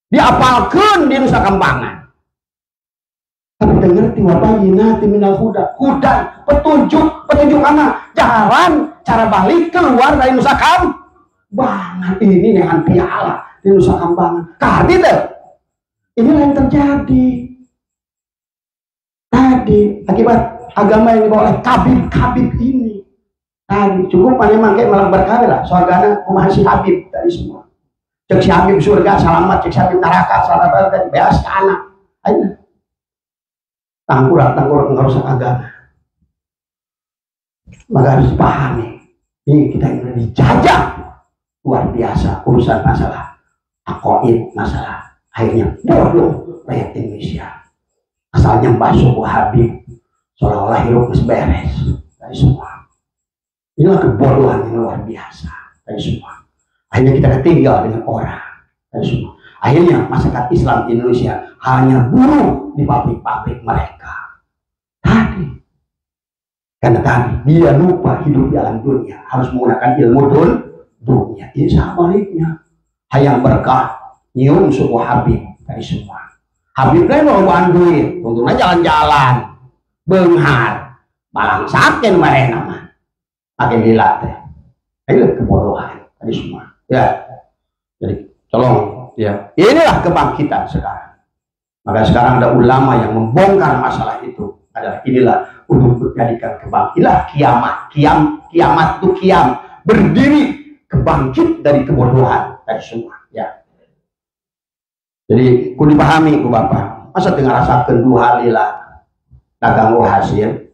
diapalkan di Nusa Kambangan. Tapi kita ngerti wabayinati minal huda, hudan, petunjuk mana, jalan cara balik keluar dari Nusa Kambangan. Ini dengan piala di Nusa Kambangan. Tadi deh, inilah yang terjadi. Tadi akibat agama yang dibawa oleh kabib ini. Tadi cukup mana makai malah berkali lah. Soalnya kumaha si Habib tadi semua. Cek si Habib surga selamat, cek si Habib neraka selamat tadi beas ke anak. Ayo. Tangkurak nggak usah agama. Maka harus dipahami. Ini kita ini dijajah luar biasa urusan masalah aqaid, masalah akhirnya bodoh rakyat Indonesia. Asalnya basuh Habib seolah-olah hidup beres dari semua. Inilah kebodohan yang luar biasa dari semua. Akhirnya kita ketinggal dengan orang dari semua. Akhirnya masyarakat Islam Indonesia hanya buruh di pabrik-pabrik mereka. Tadi, karena tadi dia lupa hidup di alam dunia, harus menggunakan ilmu dunia. Ini sebaliknya. Hayang berkah, nyium suku Habib dari semua. Habib kan mau bantuin, untungnya jalan-jalan, benghar, balang sakin mereka nama. Makin gila teh. Itu kebodohan tadi semua. Ya. Jadi tolong ya. Inilah kebangkitan sekarang. Maka sekarang ada ulama yang membongkar masalah itu. Adalah inilah untuk menjadikan kebangkitan kiamat itu kiam berdiri kebangkit dari kebodohan dari semua. Ya. Jadi ku dipahami ku Bapak. Masa dengar rasakeun duha lila dagang hasil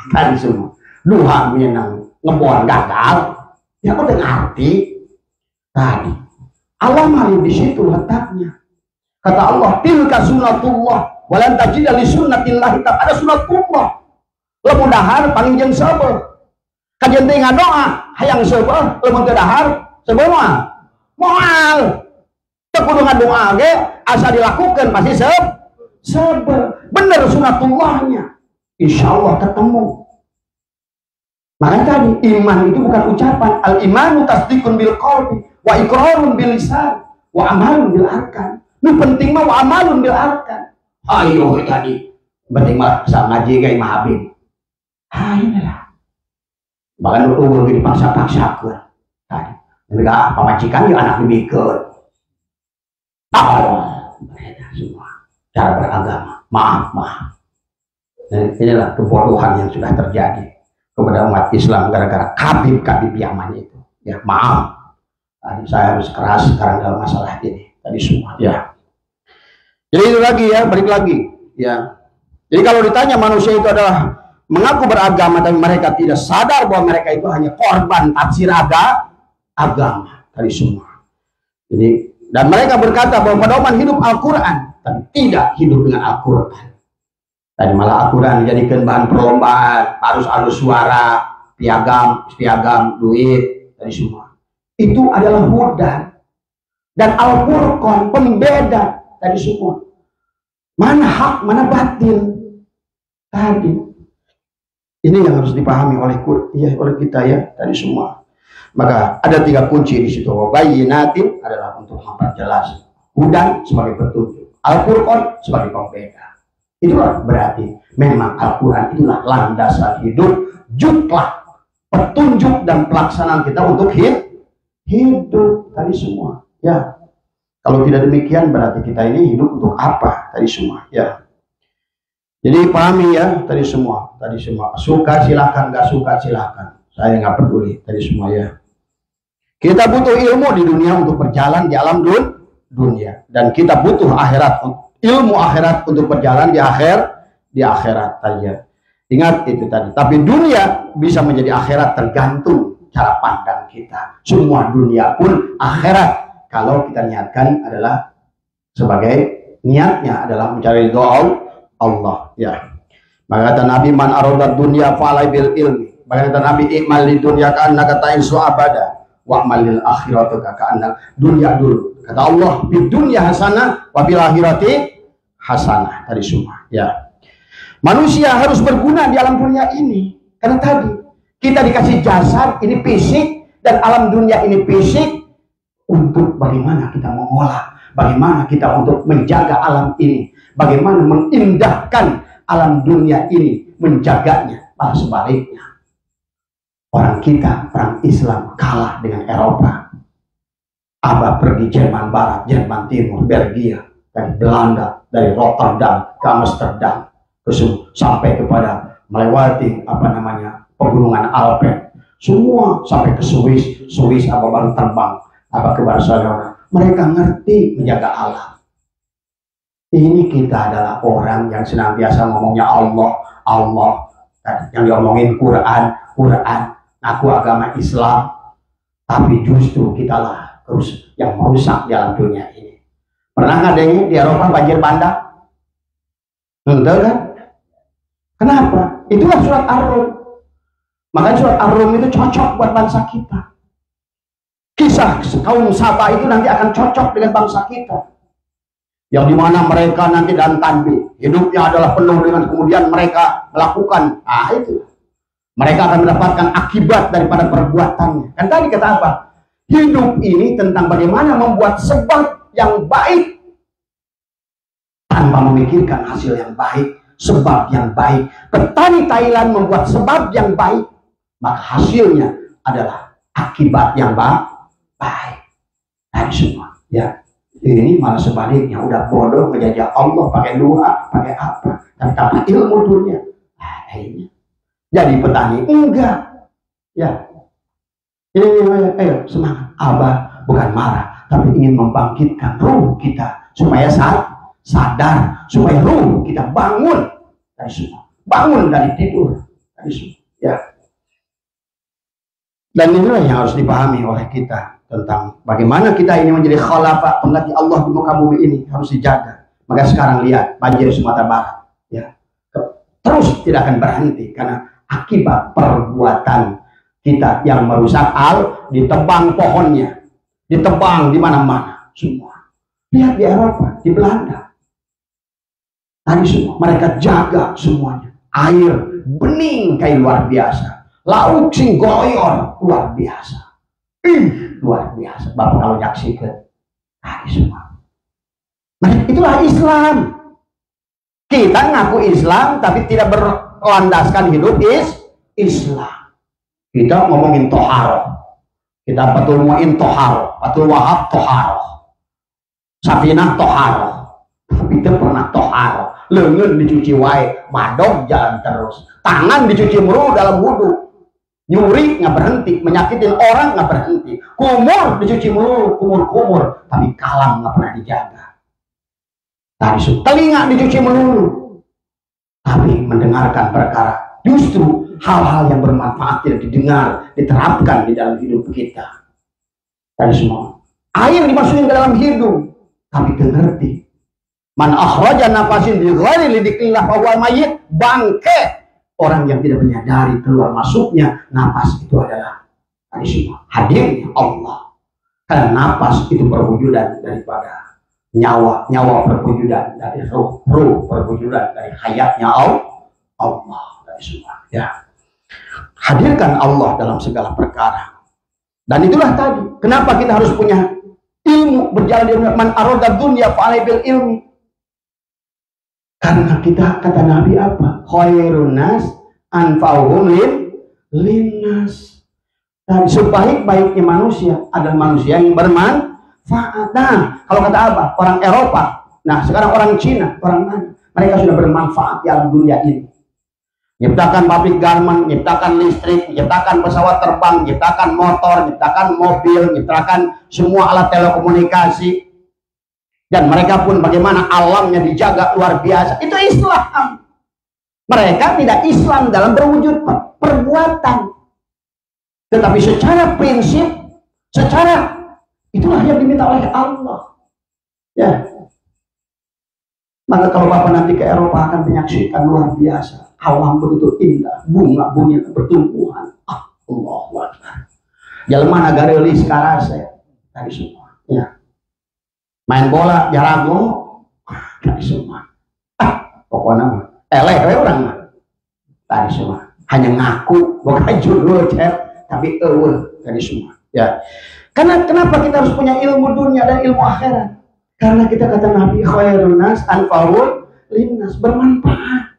tadi semua. Duha menang ngebuang gagal, ya kok udah ngerti tadi. Allah malu di situ letaknya. Kata Allah, tilka sunatullah, walan tajida li sunnatillah. Ada sunatullah. Lamun dahar paling jeung sabar. Kajian teh ngadoa, hayang sabar, lamun teu dahar sabar moal. Teu kudu ngadoa ge, asa dilakukan pasti sabar. Bener sunatullahnya. Insyaallah ketemu. Makanya tadi iman itu bukan ucapan. Al imanu tasdiqun bil qalbi wa iqrarun bil lisan wa amalun bil arkan. Ini penting mah wa amalun bil arkan. Ayo tadi. Penting mah asal ngaji kayak Imam Habib. Ayo lah. Bahkan ukur dipaksa-paksa ke. Tadi. Mereka pemajikan ya anak dibikut. Mereka semua cara beragama. Maaf. Dan inilah kebodohan yang sudah terjadi kepada umat Islam gara-gara kabib Yaman itu. Ya maaf. Tadi saya harus keras sekarang dalam masalah ini. Tadi semua. Ya. Jadi itu lagi ya, balik lagi. Ya. Jadi kalau ditanya manusia itu adalah mengaku beragama tapi mereka tidak sadar bahwa mereka itu hanya korban tafsir agama. Tadi semua. Jadi dan mereka berkata bahwa pedoman hidup Al-Quran, tapi tidak hidup dengan Al-Quran. Tadi malah Al-Quran dijadikan bahan perlombaan, arus suara, piagam, duit, tadi semua. Itu adalah hudan. Dan Al-Furqan pembeda, tadi semua. Mana hak, mana batil. Tadi. Ini yang harus dipahami oleh kita ya, tadi semua. Maka ada 3 kunci di situ. Bayyinatin adalah untuk memperjelas, hudan sebagai petunjuk, Al-Furqan sebagai pembeda. Itulah berarti memang Al-Quran itulah landasan hidup, jutlah petunjuk dan pelaksanaan kita untuk hidup tadi semua. Ya, kalau tidak demikian berarti kita ini hidup untuk apa tadi semua. Ya, jadi pahami ya tadi semua. Suka silakan, nggak suka silakan. Saya nggak peduli tadi semua ya. Kita butuh ilmu di dunia untuk berjalan di alam dunia, dan kita butuh ilmu akhirat untuk berjalan di akhirat saja. Ingat itu tadi. Tapi dunia bisa menjadi akhirat tergantung cara pandang kita. Semua dunia pun akhirat kalau kita niatkan adalah niatnya adalah mencari doa Allah. Ya. Maka kata Nabi, man arodat dunia fa'alai bil ilmi. Maka kata Nabi, ikmal di dunia ka'annaka ta'insu abada wa amalil akhiratu ka'annaka. Dunia dulu. Kata Allah, di dunia hasanah wa bil akhirati hasanah. Tadi semua. Ya. Manusia harus berguna di alam dunia ini. Karena tadi kita dikasih jasad ini fisik dan alam dunia ini fisik untuk bagaimana kita mengolah, bagaimana kita untuk menjaga alam ini, bagaimana mengindahkan alam dunia ini, menjaganya. Malah sebaliknya, orang Islam kalah dengan Eropa. Abah pergi Jerman Barat, Jerman Timur, Belgia, dari Belanda, dari Rotterdam ke Amsterdam, sampai kepada melewati pegunungan Alpen, semua sampai ke Swiss baru terbang ke Barcelona. Mereka ngerti menjaga alam. Ini kita adalah orang yang senantiasa ngomongnya Allah, yang diomongin Quran, aku agama Islam, tapi justru kitalah terus yang merusak di alam dunia ini. Pernah nggak dengar di Eropa banjir bandang? Enggak kan? Kenapa? Itulah surat Ar-Rum. Makanya surat Ar-Rum itu cocok buat bangsa kita. Kisah kaum Saba itu nanti akan cocok dengan bangsa kita. Yang dimana mereka nanti dan tanbih, hidupnya adalah penuh dengan kemudian mereka melakukan, itu. Mereka akan mendapatkan akibat daripada perbuatannya. Kan tadi kata apa? Hidup ini tentang bagaimana membuat sebab yang baik tanpa memikirkan hasil yang baik, sebab yang baik. Petani Thailand membuat sebab yang baik, maka hasilnya adalah akibat yang baik. Tadi semua, ya. Ini malah sebaliknya, udah bodoh menjajah Allah pakai doa, pakai apa, tapi tanpa ilmu dunia. Ini jadi petani enggak, ya. Ayo semangat. Abah bukan marah, tapi ingin membangkitkan ruh kita supaya sadar, supaya ruh kita bangun dari semua, bangun dari tidur dari semua, ya. Dan inilah yang harus dipahami oleh kita tentang bagaimana kita ini menjadi khalafah pengganti Allah di muka bumi ini, harus dijaga. Maka sekarang lihat banjir Sumatera Barat, ya, terus tidak akan berhenti karena akibat perbuatan kita yang merusak ditebang pohonnya, ditebang di mana-mana semua. Lihat di Eropa, di Belanda, tadi semua mereka jaga semuanya. Air bening kayak luar biasa, laut sing goyor luar biasa. Luar biasa. Bapak kalau nyaksikan tadi semua. Nah, itulah Islam. Kita ngaku Islam tapi tidak berlandaskan hidup Islam. Kita ngomongin toharoh. Kita Fathul Mu'in toharoh, Fathul Wahab toharoh, Safinah toharoh. Tapi kita pernah toharoh. Lengan dicuci wae, madog jalan terus. Tangan dicuci mulu dalam wudhu. Nyuri nggak berhenti, menyakitin orang nggak berhenti. Kumur dicuci mulu, kumur-kumur. Tapi kalam nggak pernah dijaga. Tadi telinga dicuci melulu. Tapi mendengarkan perkara. Justru hal-hal yang bermanfaat tidak didengar, diterapkan di dalam hidup kita. Tadi semua. Air dimasukin ke dalam hidung, tapi mengerti. Man akhraja nafasin bi ghairi lidikillah fa huwa mayyit, bangke. Orang yang tidak menyadari keluar masuknya napas itu adalah tadi semua hadirnya Allah. Karena napas itu perwujudan daripada nyawa perwujudan dari ruh perwujudan dari hayatnya Allah dari semua. Ya, hadirkan Allah dalam segala perkara. Dan itulah tadi kenapa kita harus punya ilmu, berjalan di man arada dunya fa alai bil ilmi. Karena kita, kata Nabi apa? Khairun nas anfa'uhum linnas. Dan sebaik-baiknya manusia adalah manusia yang bermanfaat. Nah, kalau kata apa? Orang Eropa, nah sekarang orang Cina, orang mana? Mereka sudah bermanfaat di alam dunia ini. Nyiptakan pabrik garment, nyiptakan listrik, nyiptakan pesawat terbang, nyiptakan motor, nyiptakan mobil, nyiptakan semua alat telekomunikasi. Dan mereka pun bagaimana alamnya dijaga luar biasa. Itu Islam. Mereka tidak Islam dalam berwujud perbuatan. Tetapi secara prinsip, secara itulah yang diminta oleh Allah. Ya. Maka kalau Bapak nanti ke Eropa akan menyaksikan luar biasa. Alam begitu indah, bunga-bunga bertumbuhan. Allahu Akbar. Jelema nagara li sekarang saya tadi semua. Ya. Main bola jarago tadi semua. Pokoknya eleh orang mah tadi semua. Hanya ngaku bukan judul tapi tadi semua. Ya. Karena kenapa kita harus punya ilmu dunia dan ilmu akhirat? Karena kita kata Nabi khairun nas anfa'uhum linnas, bermanfaat.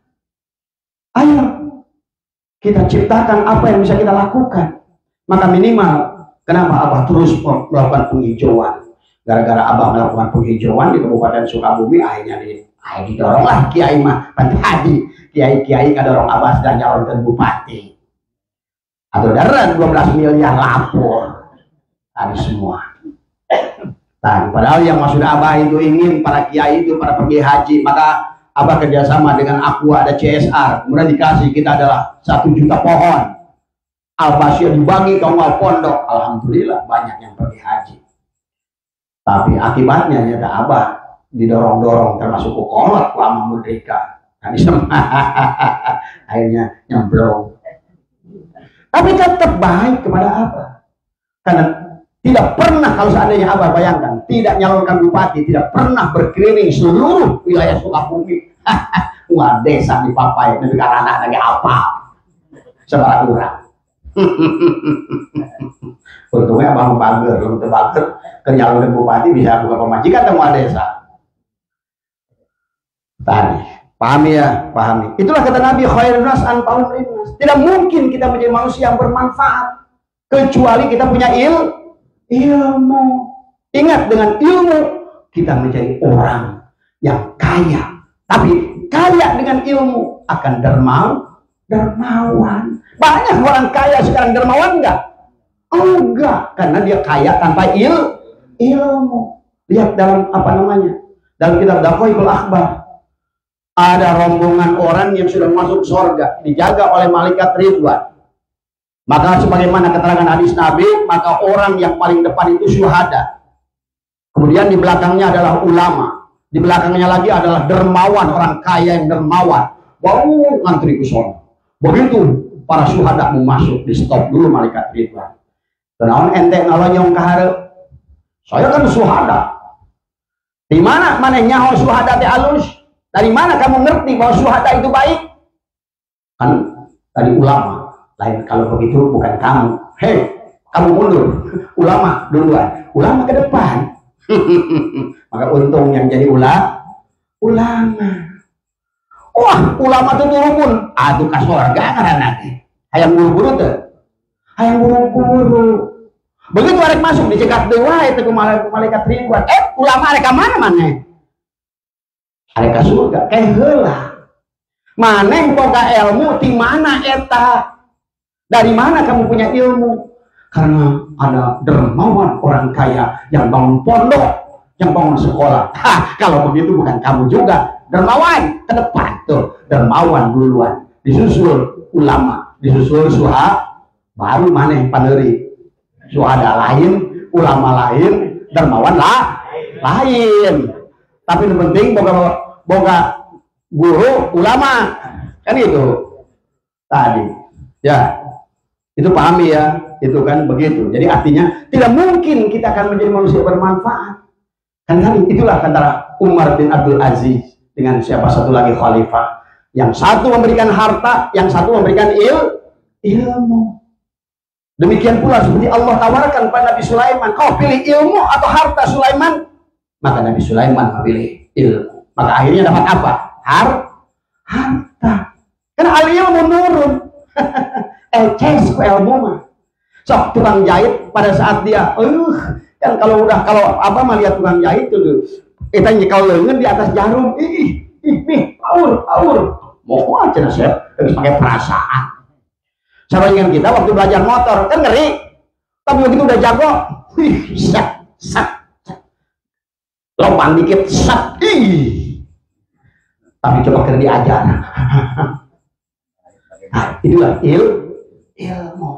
Ayo kita ciptakan apa yang bisa kita lakukan. Maka minimal kenapa Abah terus melakukan penghijauan? Gara-gara Abah melakukan penghijauan di Kabupaten Sukabumi, akhirnya didorong lah Kiai mah tadi Kiai kadorong Abah sedang nyalonkan bupati atau darat 12 miliar lapor tadi semua. Nah, padahal yang maksud Abah itu ingin para Kiai itu para pergi haji, maka Abah kerjasama dengan Aqua ada CSR, kemudian dikasih kita adalah 1 juta pohon Al-Basyir dibagi ke pondok. Alhamdulillah banyak yang pergi haji. Tapi akibatnya nyata Abah didorong-dorong termasuk ke kolot lama merdeka. Akhirnya nyemplung. Tapi tetap baik kepada Abah. Karena tidak pernah, kalau seandainya Abah bayangkan, tidak nyalonkan bupati, tidak pernah berkeliling seluruh wilayah Sukabumi. Wah, desa di Papai, tapi karena anak lagi apa? Sebarang kurang. Untungnya Abang Bager, untuk Bager kenyalonkan bupati bisa buka pemajikan semua desa. Tadi, pahami ya, pahami. Itulah kata Nabi khairun nas anfa'uhum linnas. Tidak mungkin kita menjadi manusia yang bermanfaat kecuali kita punya ilmu. Ingat, dengan ilmu kita menjadi orang yang kaya. Tapi kaya dengan ilmu akan dermawan. Banyak orang kaya sekarang dermawan enggak? Enggak, karena dia kaya tanpa ilmu. Lihat dalam apa namanya? Dalam kitab Daqaiqul Akhbar. Ada rombongan orang yang sudah masuk surga, dijaga oleh malaikat Ridwan. Maka sebagaimana keterangan hadis Nabi, maka orang yang paling depan itu syuhada. Kemudian di belakangnya adalah ulama. Di belakangnya lagi adalah dermawan, orang kaya yang dermawan. Bau ngantri ke sana. Begitu para syuhada mau masuk, di stop dulu malaikat Ridwan. Kenaon ente ngalonyong kaharep. Saya kan syuhada. Di mana nyaho syuhada teh alus? Dari mana kamu ngerti bahwa syuhada itu baik? Kan tadi ulama. Lain kalau begitu bukan kamu. Hei, kamu mundur. Ulama duluan. Ulama ke depan. Maka untung yang jadi ulama. Wah, ulama itu turun aduh ke surga karena hayang buru-buru tuh. Hayang buru-buru. Begitu arek masuk dicegat dewa itu ke malaikat ribuan. Ulama arek mana? Arek ka surga kayak heula. Maneh boga ilmu di mana eta? Dari mana kamu punya ilmu? Karena ada dermawan orang kaya yang bangun pondok, yang bangun sekolah. Kalau begitu bukan kamu juga. Dermawan ke depan tuh, dermawan duluan, disusul ulama, disusul suha, baru maneh paneri. Suhada lain, ulama lain, dermawan lain. Tapi yang penting boga guru ulama kan itu tadi ya, itu pahami ya, itu kan begitu. Jadi artinya tidak mungkin kita akan menjadi manusia bermanfaat kan tadi. Itulah antara Umar bin Abdul Aziz dengan siapa satu lagi khalifah, yang satu memberikan harta, yang satu memberikan ilmu. Demikian pula seperti Allah tawarkan pada Nabi Sulaiman, kau pilih ilmu atau harta Sulaiman? Maka Nabi Sulaiman memilih ilmu. Maka akhirnya dapat apa? Harta. Karena al-ilmu nurun. Eces ku ilmu mah. Sok tukang jahit pada saat dia, kan kalau apa mah lihat tukang jahit tuh, kita nyekal lengan di atas jarum, nih, aur. Mau aja nasib, harus pakai perasaan. Sama dengan kita waktu belajar motor, kan ngeri. Tapi begitu udah jago, sat. Lompat dikit, sat. Tapi coba kena diajar. Nah, itulah ilmu.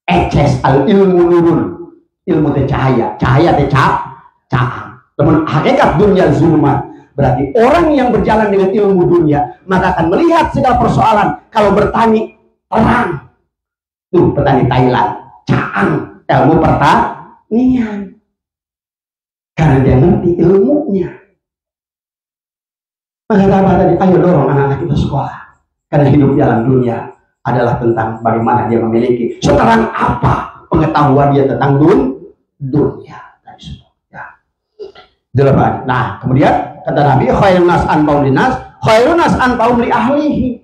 Eces al ilmu nurun. Ilmu teh cahaya teh cahaya. Teman hakikat dunia zulmat. Berarti orang yang berjalan dengan ilmu dunia maka akan melihat segala persoalan. Kalau bertani terang. Tuh petani Thailand, caang ilmu pertanian. Karena dia ngerti ilmunya. Maka apa tadi? Ayo dorong anak-anak kita sekolah. Karena hidup dalam dunia adalah tentang bagaimana dia memiliki seterang apa pengetahuan dia tentang dunia. Nah, kemudian kata Nabi, khairun nas anfa'u linnas, khairun nas anfa'u li ahlihi.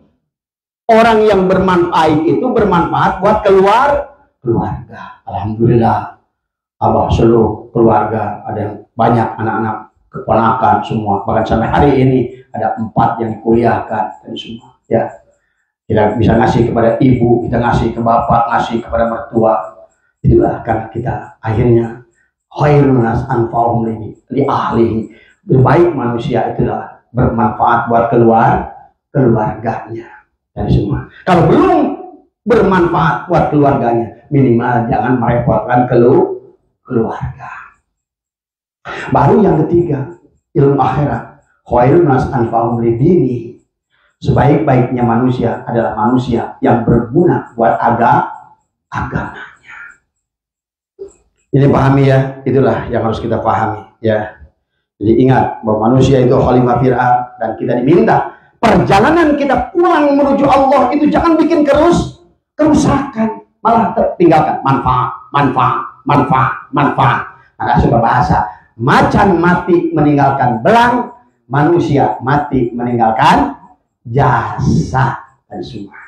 Orang yang bermanfaat itu bermanfaat buat keluarga. Alhamdulillah, abah seluruh keluarga ada yang banyak anak-anak keponakan semua. Bahkan sampai hari ini ada 4 yang dikuliahkan dan semua. Ya, kita bisa ngasih kepada ibu, kita ngasih ke bapak, ngasih kepada mertua. Itulah karena kita akhirnya khairun nas anfa'u li ahlihi. Terbaik manusia itulah bermanfaat buat keluarganya. Dan semua. Kalau belum bermanfaat buat keluarganya, minimal jangan merepotkan keluarga. Baru yang ketiga, ilmu akhirat. Khairun nas anfa'u li dini. Sebaik-baiknya manusia adalah manusia yang berguna buat agamanya. Ini pahami ya, itulah yang harus kita pahami ya. Jadi ingat bahwa manusia itu khalifah fir'aun dan kita diminta perjalanan kita pulang menuju Allah itu jangan bikin kerusakan, malah tinggalkan manfaat. Maka sudah bahasa macan mati meninggalkan belang, manusia mati meninggalkan jasa dan semua.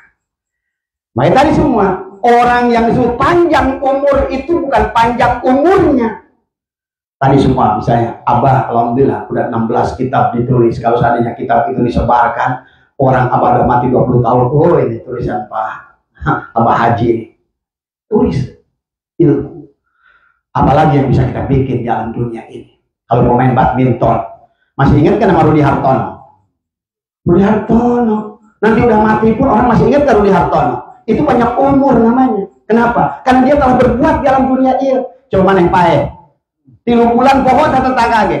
Maka tadi semua orang yang disebut panjang umur itu bukan panjang umurnya. Tadi semua misalnya Abah alhamdulillah udah 16 kitab ditulis. Kalau seandainya kitab itu disebarkan, orang Abah udah mati 20 tahun, oh ini tulisan Pak Abah Haji, tulis ilmu. Apalagi yang bisa kita bikin dalam dunia ini. Kalau mau main badminton, masih ingat kan sama Rudi Hartono? Rudi Hartono nanti udah mati pun orang masih ingat kan Rudi Hartono? Itu banyak umur namanya. Kenapa? Karena dia telah berbuat dalam dunia ini. Coba mana yang paeh? 3 bulan pohon atau tetangga ge.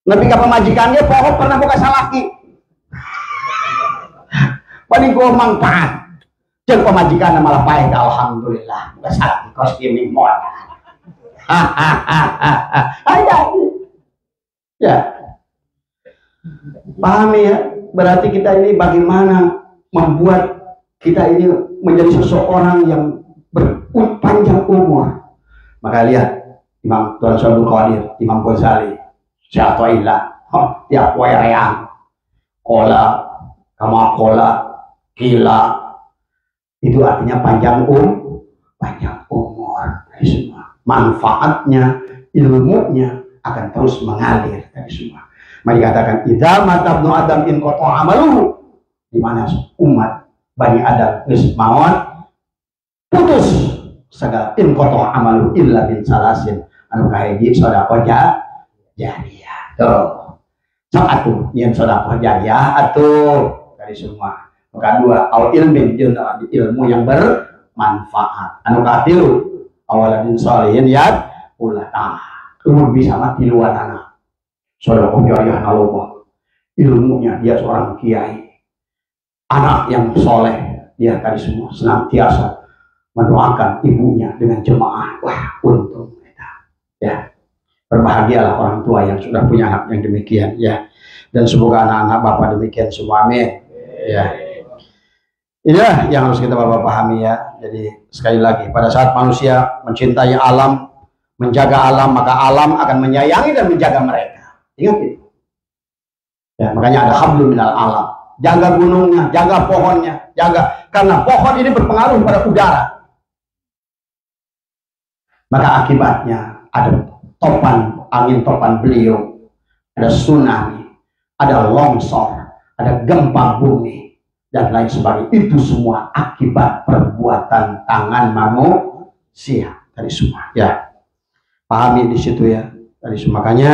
Lebih ke pemajikannya pohon pernah buka salaki. Paling gua manfaat. Jeung pemajikan malah paeh alhamdulillah. Buka salaki kos ini mod. Ya. Pahami ya? Berarti kita ini bagaimana membuat kita ini menjadi seseorang yang berpanjang umur. Maka lihat Imam Tuan Abdul Qadir, Imam Ghazali, Syaikhullah, tiap wereang, kola, kama kola, kila, itu artinya panjang umur dari semua. Manfaatnya, ilmunya akan terus mengalir dari semua. Mari katakan, idza mata ibnu Adam in qata amaluhu, di mana umat Bani Adam geus maot putus segala in qata amalu illa bin salasin anu kahiji sedekah jariyah. Tuh. Sok atuh yen sedekah jariyah atuh dari semua. Kedua, au ilmin ilmu yang bermanfaat. Anu katilu awaladin sholihin ya ulah umur bisa mati luar anak. Sedekah jariyah nalobah. Ilmunya dia seorang kiai. Anak yang soleh, dia tadi semua senantiasa mendoakan ibunya dengan jemaah. Wah, untung kita. Ya, berbahagialah orang tua yang sudah punya anak yang demikian. Ya, dan semoga anak-anak bapak demikian semua. Amin. Ya, inilah yang harus kita bapak pahami ya. Jadi sekali lagi, pada saat manusia mencintai alam, menjaga alam, maka alam akan menyayangi dan menjaga mereka. Ingat itu. Ya, makanya ada hablum minal alam. Jaga gunungnya, jaga pohonnya, jaga, karena pohon ini berpengaruh pada udara. Maka akibatnya ada topan, angin topan beliung, ada tsunami, ada longsor, ada gempa bumi, dan lain sebagainya. Itu semua akibat perbuatan tangan manusia dari semua. Ya, pahami di situ ya. Dari semua. Makanya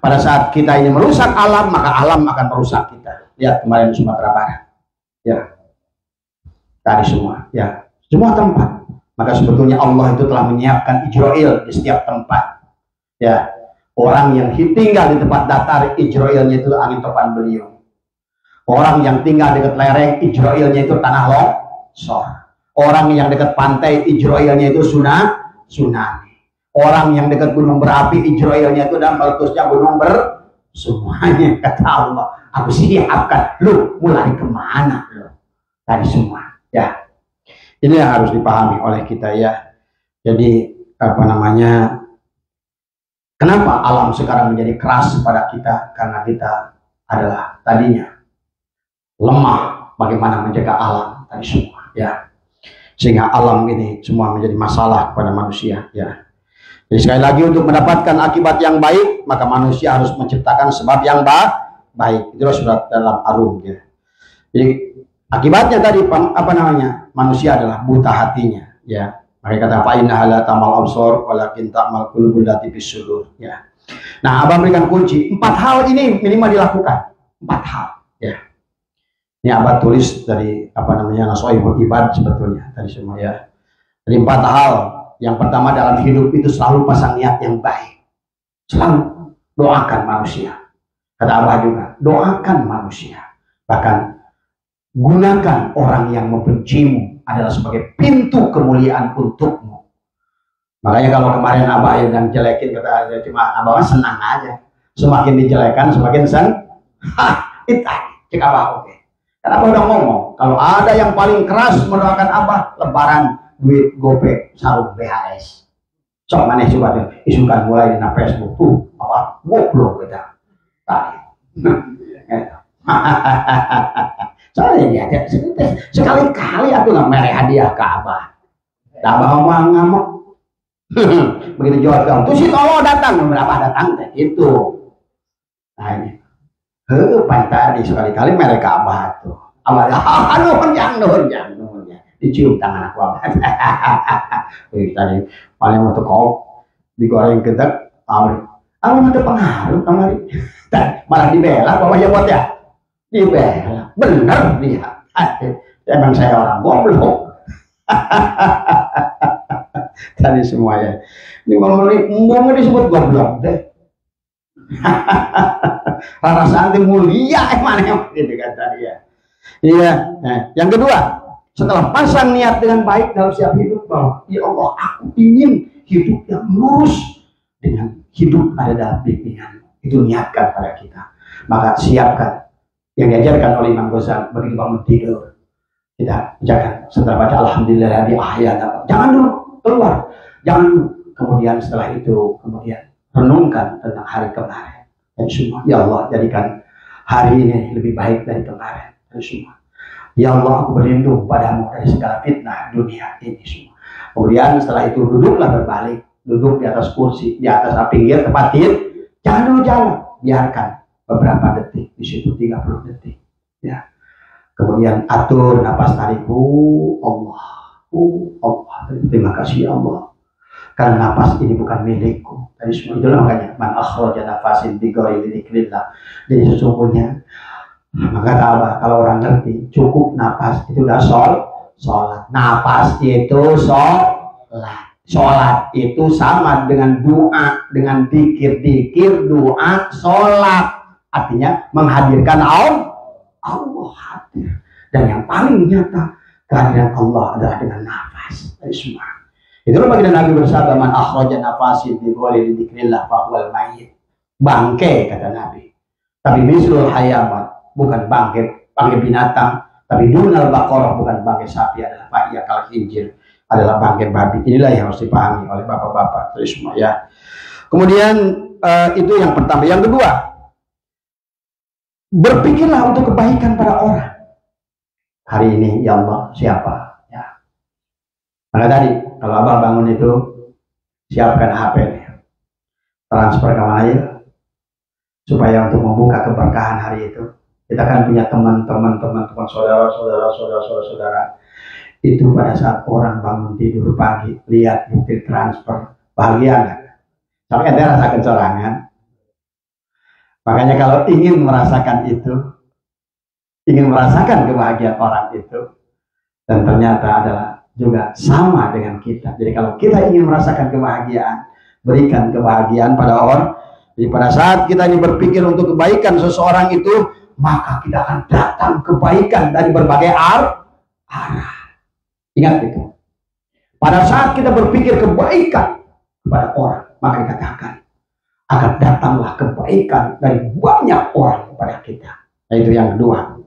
pada saat kita ini merusak alam, maka alam akan merusak kita. Lihat kemarin di Sumatera Barat, ya, dari semua, ya, semua tempat. Maka sebetulnya Allah itu telah menyiapkan Ijrail di setiap tempat. Ya, orang yang tinggal di tempat datar, Ijrailnya itu angin topan beliung. Orang yang tinggal dekat lereng, Ijrailnya itu tanah longsor. Orang yang dekat pantai, Ijrailnya itu tsunami. Orang yang dekat gunung berapi, Ijrailnya itu dan meletusnya gunung semuanya kata Allah, aku siapkan. Lu mulai kemana lu? Tadi semua. Ya, ini yang harus dipahami oleh kita ya. Jadi apa namanya? Kenapa alam sekarang menjadi keras pada kita? Karena kita adalah tadinya lemah bagaimana menjaga alam tadi semua. Ya, sehingga alam ini semua menjadi masalah pada manusia. Ya. Jadi sekali lagi untuk mendapatkan akibat yang baik, maka manusia harus menciptakan sebab yang baik. Itulah surat dalam Ar-Rum ya. Jadi akibatnya tadi apa namanya? Manusia adalah buta hatinya ya. Mereka kata fa innaha la tamal absar walakin ta'mal qulubul lati fis sudur ya. Nah, Abang berikan kunci 4 hal ini minimal dilakukan. 4 hal ya. Ini Abang tulis dari apa namanya Nasoihul Ibad sebetulnya tadi semua ya. Jadi 4 hal. Yang pertama dalam hidup itu selalu pasang niat yang baik. Selalu doakan manusia. Kata Abah juga, doakan manusia. Bahkan gunakan orang yang membencimu adalah sebagai pintu kemuliaan untukmu. Makanya kalau kemarin Abah yang jelekin, kata aja cuma Abah senang aja. Semakin dijelekan semakin itu cek Abah oke. Karena Abah udah ngomong, kalau ada yang paling keras mendoakan Abah, lebaran duit gopek sarung BHS. Sok mana coba tuh isukan mulai di Facebook tuh apa goblok kita. Soalnya dia sekali-kali aku nggak merek hadiah ke Abah. Abah ngomong ngamuk. Begitu jawab kamu tuh si Tolo datang, berapa datang teh itu. Nah ini, tadi sekali-kali merek ke Abah tuh. Abah, aduh jangan dicium tangan aku Abah. Tadi paling waktu kau digoreng gedek, Abah itu pengaruh kemarin. Malah dibela bahwa ya buat ya. Dibela, bener dia. Emang saya orang goblok. Tadi semuanya. Ini ngomong disebut goblok deh. Rara Santi mulia emang gitu kan tadi ya. Iya. Nah, yang kedua, setelah pasang niat dengan baik dalam setiap hidup bahwa ya Allah aku ingin hidup yang lurus dengan hidup ada dalam bimbingan, itu niatkan pada kita. Maka siapkan yang diajarkan oleh Imam Ghazali begitu bangun tidur kita jangan setelah baca alhamdulillah di ahyana, jangan dulu keluar, jangan kemudian setelah itu kemudian renungkan tentang hari kemarin. Dan semua, ya Allah jadikan hari ini lebih baik dari kemarin. Dan semua, ya Allah aku berlindung padamu dari segala fitnah dunia ini semua. Kemudian setelah itu duduklah berbalik, duduk di atas kursi, di atas pinggir tempat tidur, jangan dulu jalan, biarkan beberapa detik, di situ 30 detik. Ya. Kemudian atur napas tarikku, Allah, Allah, terima kasih ya Allah. Karena napas ini bukan milikku. Tadi semua itulah makanya man akhraja nafasin bi ghairi dzikrillah. Jadi sesungguhnya maka kalau orang ngerti cukup napas itu udah sholat. Napas itu sholat. Sholat itu sama dengan doa, dengan dikir doa, sholat. Artinya menghadirkan Allah hadir. Dan yang paling nyata kehadiran Allah adalah dengan nafas. Dari semua. Itulah baginda Nabi bersabda man akhraja nafasin bi ghairi dzikrillah fa huwal mayyit. Bangke kata Nabi. Tapi mislul hayawan, bukan bangke binatang, tapi dunal baqarah, bukan bangke sapi, adalah fa'ya kal khinjir, adalah bangke babi. Inilah yang harus dipahami oleh bapak-bapak terus semua ya. Kemudian itu yang pertama. Yang kedua, berpikirlah untuk kebaikan pada orang. Hari ini ya Allah siapa ya. Maka tadi kalau abang bangun itu siapkan HP-nya, transfer ke mana ya, supaya untuk membuka keberkahan hari itu. Kita kan punya teman-teman saudara itu pada saat orang bangun tidur pagi lihat bukti transfer, bahagia nggak? Sampai ada rasa kecorangan. Makanya kalau ingin merasakan itu, ingin merasakan kebahagiaan orang itu, dan ternyata adalah juga sama dengan kita. Jadi kalau kita ingin merasakan kebahagiaan, berikan kebahagiaan pada orang. Jadi pada saat kita ini berpikir untuk kebaikan seseorang itu, maka kita akan datang kebaikan dari berbagai arah. Ingat itu. Pada saat kita berpikir kebaikan kepada orang, maka dikatakan akan datanglah kebaikan dari banyak orang kepada kita. Nah, itu yang kedua.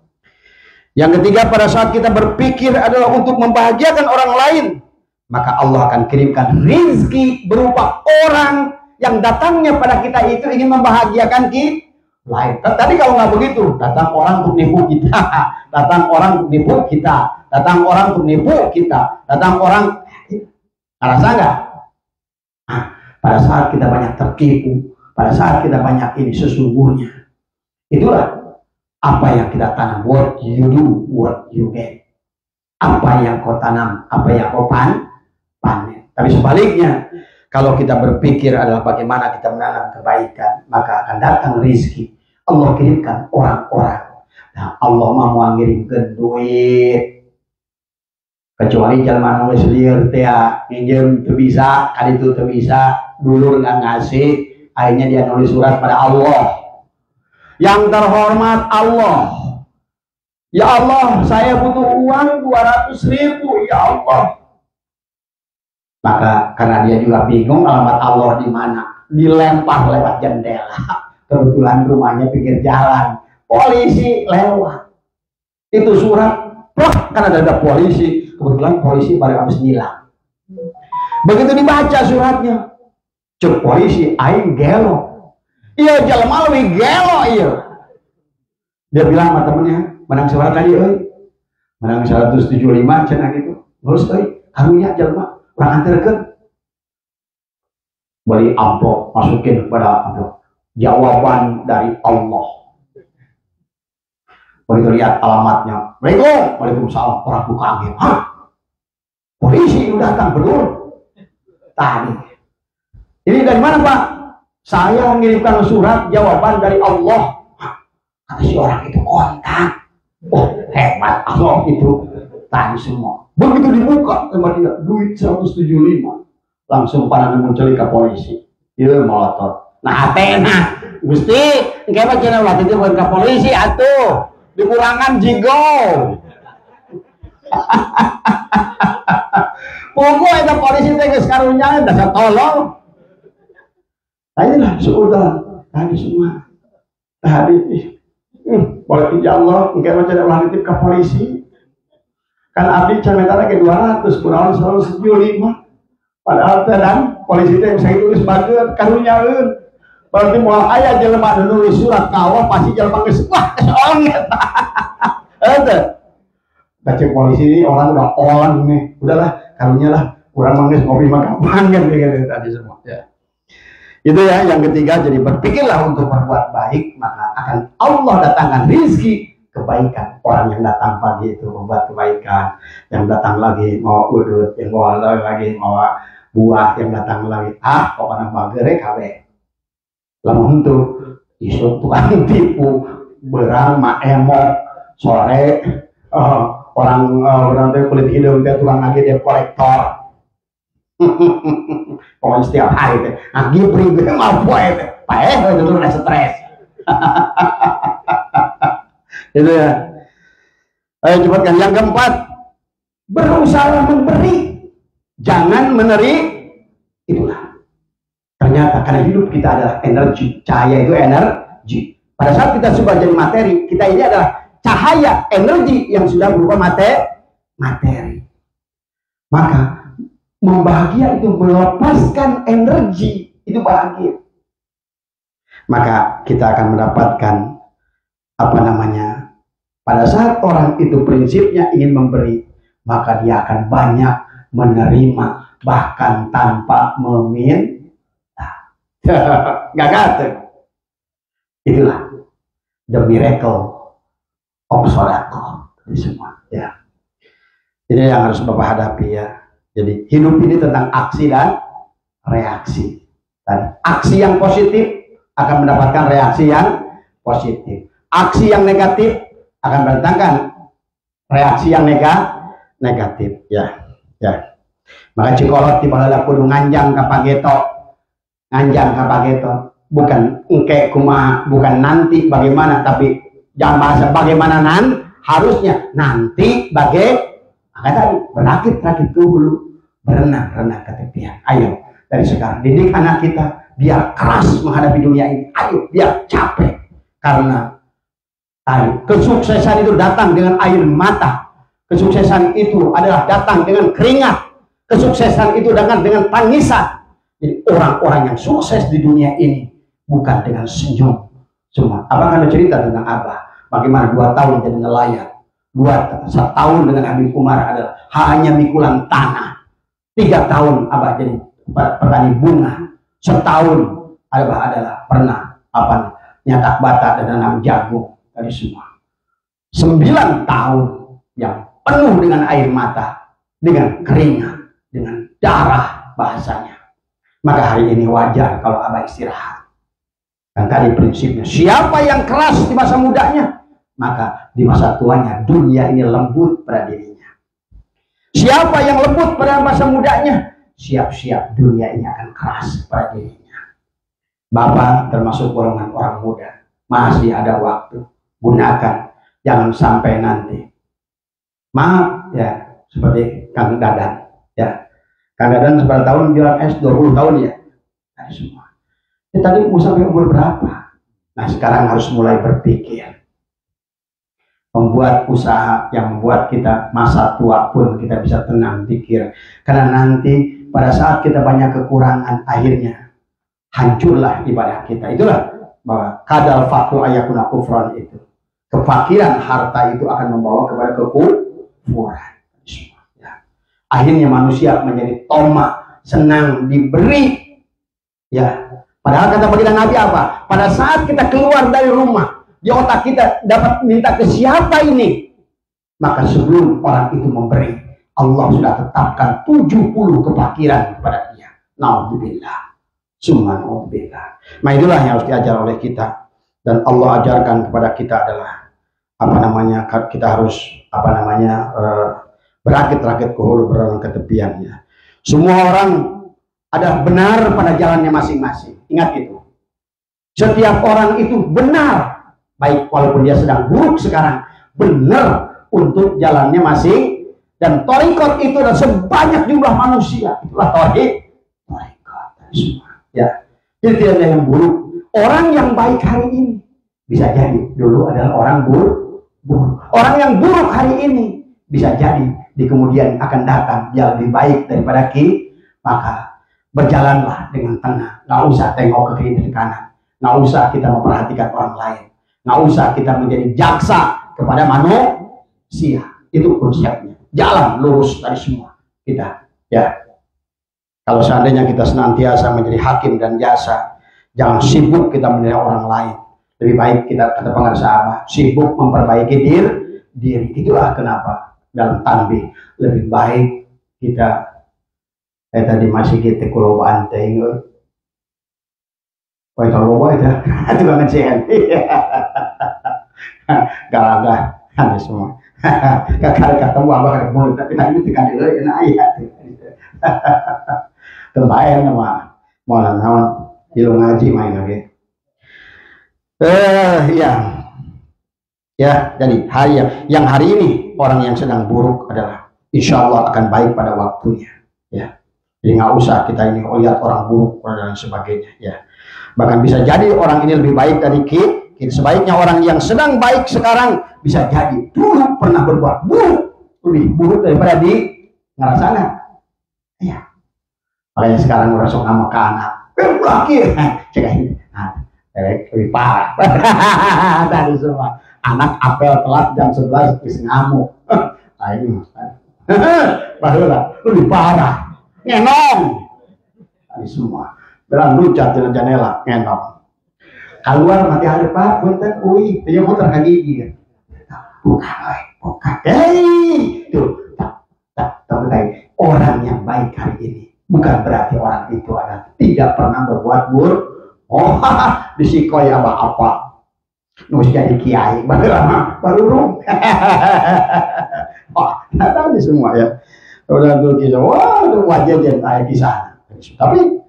Yang ketiga, pada saat kita berpikir adalah untuk membahagiakan orang lain, maka Allah akan kirimkan rizki berupa orang yang datangnya pada kita itu ingin membahagiakan kita lain. Tadi kalau nggak begitu, datang orang untuk nipu kita, datang orang untuk nipu kita, datang orang untuk nipu kita, datang orang, rasa nggak? Nah, pada saat kita banyak tertipu, pada saat kita banyak ini sesungguhnya, itulah apa yang kita tanam. What you do, what you get. Apa yang kau tanam, apa yang kau panen. Tapi sebaliknya, kalau kita berpikir adalah bagaimana kita menanam kebaikan, maka akan datang rizki. Allah kirimkan orang-orang. Nah, Allah mau mengirimkan duit. Kecuali jalan nulis liar ya, pinjam itu bisa, kali itu bisa, dulu nggak ngasih, akhirnya dia nulis surat pada Allah. Yang terhormat Allah, ya Allah saya butuh uang 200.000 ya Allah. Maka karena dia juga bingung alamat Allah di mana, dilempar lewat jendela. Kebetulan rumahnya pinggir jalan, polisi lewat. Itu surat, kan ada polisi. Kebetulan polisi baru habis nilang. Begitu dibaca suratnya, cek polisi, aing gelo. Iya jelema leuwih gelo iya. Dia bilang sama temennya, menang surat tadi menang 175 cenah gitu. Terus karunya jelema urang anterkeun. Beli amplop, masukin kepada amplop. Jawaban dari Allah. Begitu lihat alamatnya, Waalaikumsalam, orang buka angin. Hah? Polisi udah datang betul. Tadi. Ini dari mana Pak? Saya mengirimkan surat jawaban dari Allah. Kata si orang itu kontak. Oh hebat Allah itu. Tadi semua. Begitu dibuka sama dia, duit 175. Langsung pada muncul ke polisi. Iya melotot. Nah Atena, Gusti, kayak macam waktu itu bukan ke polisi atuh. Dikurangan jigo. Pokok itu polisi tegas karunya dasar tolong. Nah inilah sudah tadi semua tadi polisi ya Allah enggak macam ulah nitip ke polisi kan abdi cametara ke 200 kurang 175 Padahal terang polisi itu yang saya tulis bagian karunyaeun. Berarti mau ayah jelema nulis surat kawal pasti jelema geus wah soalnya. Baca polisi ini orang udah orang nih, udahlah karunya lah, kurang manggis ngopi makan kan kayak tadi semua. Ya. Itu ya yang ketiga, jadi berpikirlah untuk berbuat baik, maka akan Allah datangkan rizki kebaikan. Orang yang datang pagi itu membuat kebaikan, yang datang lagi mau udut, yang mau lagi mau buah, yang datang lagi pokoknya magere kawe. Lamun tuh isu tukang tipu, berang emok sore. Orang tuh kulit hidung dia tukang lagi dia kolektor. Pokoknya setiap hari teh ngibri gue mau poe teh paeh itu udah stres. Itu ya. Ayo cepatkan yang keempat, berusaha memberi, jangan meneri. Itulah ternyata karena hidup kita adalah energi, cahaya itu energi. Pada saat kita sudah jadi materi, kita ini adalah cahaya, energi yang sudah berupa materi. Maka membahagia itu melepaskan energi, itu bahagia. Maka kita akan mendapatkan pada saat orang itu prinsipnya ingin memberi, maka dia akan banyak menerima bahkan tanpa meminta. Gak. Itulah the miracle of sodako di semua ya. Ini yang harus Bapak hadapi ya. Jadi hidup ini tentang aksi dan reaksi. Dan aksi yang positif akan mendapatkan reaksi yang positif. Aksi yang negatif akan mendatangkan reaksi yang negatif ya. Maka cikolot di bala kudu nganjang ka pageto. Bukan engke kumaha, bukan nanti bagaimana, tapi jangan bahasa bagaimana harusnya nanti maka tadi berakit dulu, berenang ke tepian. Ayo dari sekarang didik anak kita biar keras menghadapi dunia ini. Ayo biar capek, karena tadi kesuksesan itu datang dengan air mata, kesuksesan itu adalah datang dengan keringat, kesuksesan itu datang dengan tangisan. Jadi orang-orang yang sukses di dunia ini bukan dengan senyum cuma. Abang ada cerita tentang Abah bagaimana 2 tahun jadi nelayan, 1 tahun dengan Habib Umar adalah hanya mikulan tanah, 3 tahun Abah jadi petani bunga, 1 tahun Abah adalah pernah nyatak bata dan nanam jagung. Tadi semua 9 tahun yang penuh dengan air mata, dengan keringat, dengan darah bahasanya. Maka hari ini wajar kalau Abah istirahat. Dan tadi prinsipnya, siapa yang keras di masa mudanya, maka di masa tuanya dunia ini lembut pada dirinya. Siapa yang lembut pada masa mudanya, siap-siap dunia ini akan keras pada dirinya. Bapak termasuk golongan orang muda, masih ada waktu, gunakan, jangan sampai nanti. Maaf ya, seperti Kang Dadan ya. Kang Dadan seberapa tahun jualan es, 20 tahun ya. Tadi semua. Tadi mau sampai umur berapa? Nah sekarang harus mulai berpikir, membuat usaha yang membuat kita masa tua pun kita bisa tenang pikir. Karena nanti pada saat kita banyak kekurangan, akhirnya hancurlah ibadah kita. Itulah bahwa kadal fakru ayakuna kufran itu. Kefakiran harta itu akan membawa kepada kekufuran. Ya. Akhirnya manusia menjadi tomak, senang diberi. Ya. Padahal kata baginda Nabi apa? Pada saat kita keluar dari rumah, di otak kita dapat minta ke siapa ini? Maka sebelum orang itu memberi, Allah sudah tetapkan 70 kefakiran kepada dia. Naudzubillah. Subhanallah. Nah itulah yang harus diajar oleh kita. Dan Allah ajarkan kepada kita adalah kita harus berakit-rakit ke hulu, berenang ke tepiannya. Semua orang ada benar pada jalannya masing-masing. Ingat itu. Setiap orang itu benar, baik walaupun dia sedang buruk sekarang, benar untuk jalannya masing. Dan thariqat itu adalah sebanyak jumlah manusia. Itulah thariqat. Ya. Jadi tidak ada yang buruk. Orang yang baik hari ini bisa jadi dulu adalah orang buruk. Orang yang buruk hari ini bisa jadi di kemudian akan datang dia lebih baik daripada maka berjalanlah dengan tenang. Nggak usah tengok ke kiri dan kanan. Nggak usah kita memperhatikan orang lain. Nggak usah kita menjadi jaksa kepada manusia. Itu konsepnya. Jalan lurus dari semua kita. Ya. Kalau seandainya kita senantiasa menjadi hakim dan jasa, jangan sibuk kita menilai orang lain. Lebih baik kita, kata pengarang sahabat, sibuk memperbaiki diri. Itulah kenapa dalam tanbih lebih baik kita tadi masih kita kulo banteng. Kau itu loba itu, itu kan ngecen. Galaga, ada semua. Kakak ketemu abah ketemu, tapi tadi itu kan dia kena ayat. Terbaik nama mau nawan ilmu ngaji main lagi. Ya, jadi yang hari ini orang yang sedang buruk adalah insya Allah akan baik pada waktunya. Ya, jadi nggak usah kita ini lihat orang buruk dan sebagainya. Ya, bahkan bisa jadi orang ini lebih baik dari kita. Sebaiknya orang yang sedang baik sekarang bisa jadi dulu pernah berbuat buruk, lebih buruk daripada di ngerasakan. Ya, makanya sekarang udah sok nama ke anak, laki, cek ini, lebih parah. Tadi semua anak apel telat jam 11 bisa ngamuk. Nah ini baru lah lebih parah, ngenong. Tadi semua bilang lucat jalan jendela, ngenong. Keluar mati ada pak, punten, dia motor kaki bukan, tuh, tapi orang yang baik hari ini bukan berarti orang itu adalah tidak pernah berbuat buruk. Oh, disikoi apa-apa, nus jadi kiai, baru rum. Oh, tahu semua ya. Udah tuh kisah, wah, itu wajah dia kayak kisah. Tapi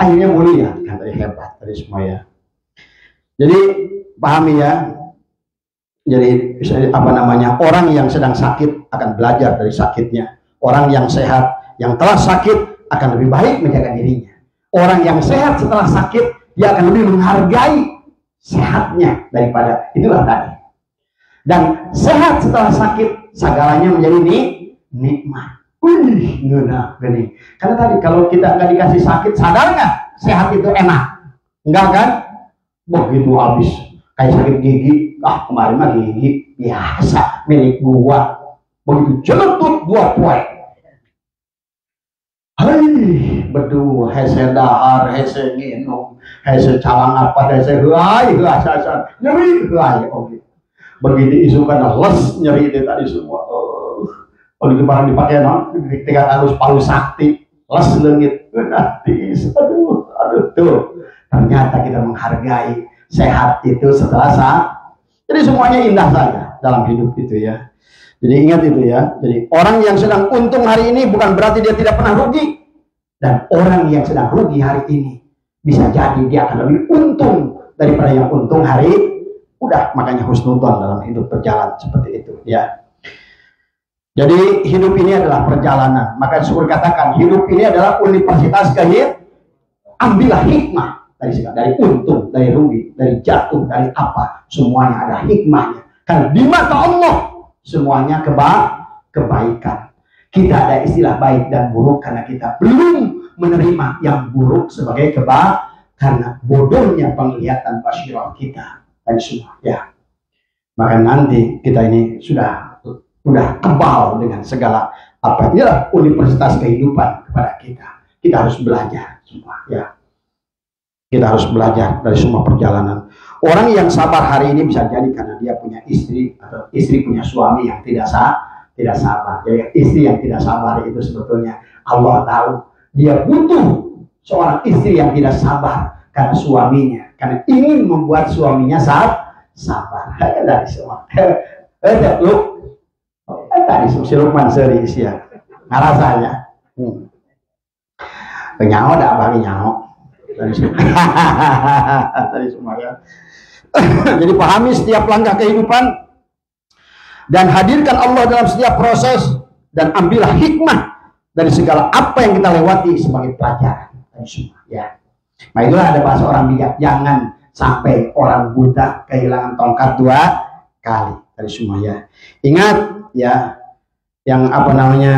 akhirnya mulia, kan tadi hebat tadi semua ya. Jadi pahami ya. Jadi apa namanya, orang yang sedang sakit akan belajar dari sakitnya. Orang yang sehat, yang telah sakit akan lebih baik menjaga dirinya. Orang yang sehat setelah sakit, dia akan lebih menghargai sehatnya daripada itulah tadi. Dan sehat setelah sakit, segalanya menjadi nikmat. Ngena gini. Karena tadi kalau kita nggak dikasih sakit, sadar nggak sehat itu enak? Enggak kan? Begitu habis kayak sakit gigi, kemarin mah gigi biasa milik gua, begitu jelentut 2 poin. Hai, berdua hese dahar, hese nginum, hese calang apa, hese huai, sasar, nyeri huai, oke. Begitu isukan les nyeri itu tadi semua. Begitu barang dipakai non, tinggal harus palu sakti, les lengit, aduh, tuh. Ternyata kita menghargai sehat itu setelah sakit. Jadi semuanya indah saja dalam hidup itu ya. Jadi ingat itu ya. Jadi orang yang sedang untung hari ini bukan berarti dia tidak pernah rugi. Dan orang yang sedang rugi hari ini bisa jadi dia akan lebih untung daripada yang untung hari. Udah, makanya husnudon dalam hidup berjalan seperti itu ya. Jadi hidup ini adalah perjalanan. Maka disuruh katakan hidup ini adalah universitas kehidupan. Ambillah hikmah dari untung, dari rugi, dari jatuh, dari apa, semuanya ada hikmahnya. Karena di mata Allah semuanya kebaikan. Kita ada istilah baik dan buruk karena kita belum menerima yang buruk sebagai karena bodohnya penglihatan basirah kita dan semua ya. Maka nanti kita ini sudah kebal dengan segala apa ya universitas kehidupan kepada kita. Kita harus belajar semua ya. Kita harus belajar dari semua perjalanan. Orang yang sabar hari ini bisa jadi karena dia punya istri atau istri punya suami yang tidak sabar. Jadi istri yang tidak sabar itu sebetulnya Allah tahu dia butuh seorang istri yang tidak sabar karena suaminya, karena ingin membuat suaminya sabar. Dari semua. Tadi si Lukman seri ya. Ngarasanya. Nyaho dak bagi nyaho. Tadi semua ya. Jadi pahami setiap langkah kehidupan dan hadirkan Allah dalam setiap proses dan ambillah hikmah dari segala apa yang kita lewati sebagai pelajaran. Tadi semua ya. Nah itulah ada bahasa orang bijak, jangan sampai orang buta kehilangan tongkat 2 kali. Tadi semua ya. Ingat ya, yang apa namanya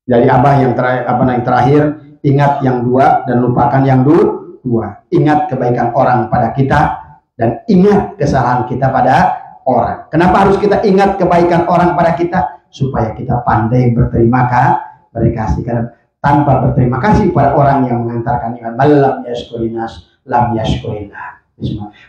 Dari Abah yang terakhir, ingat yang dua dan lupakan yang dua. Ingat kebaikan orang pada kita dan ingat kesalahan kita pada orang. Kenapa harus kita ingat kebaikan orang pada kita? Supaya kita pandai berterima kasih. Karena tanpa berterima kasih pada orang yang mengantarkan iman, malam yashkurinas lam yashkurillah.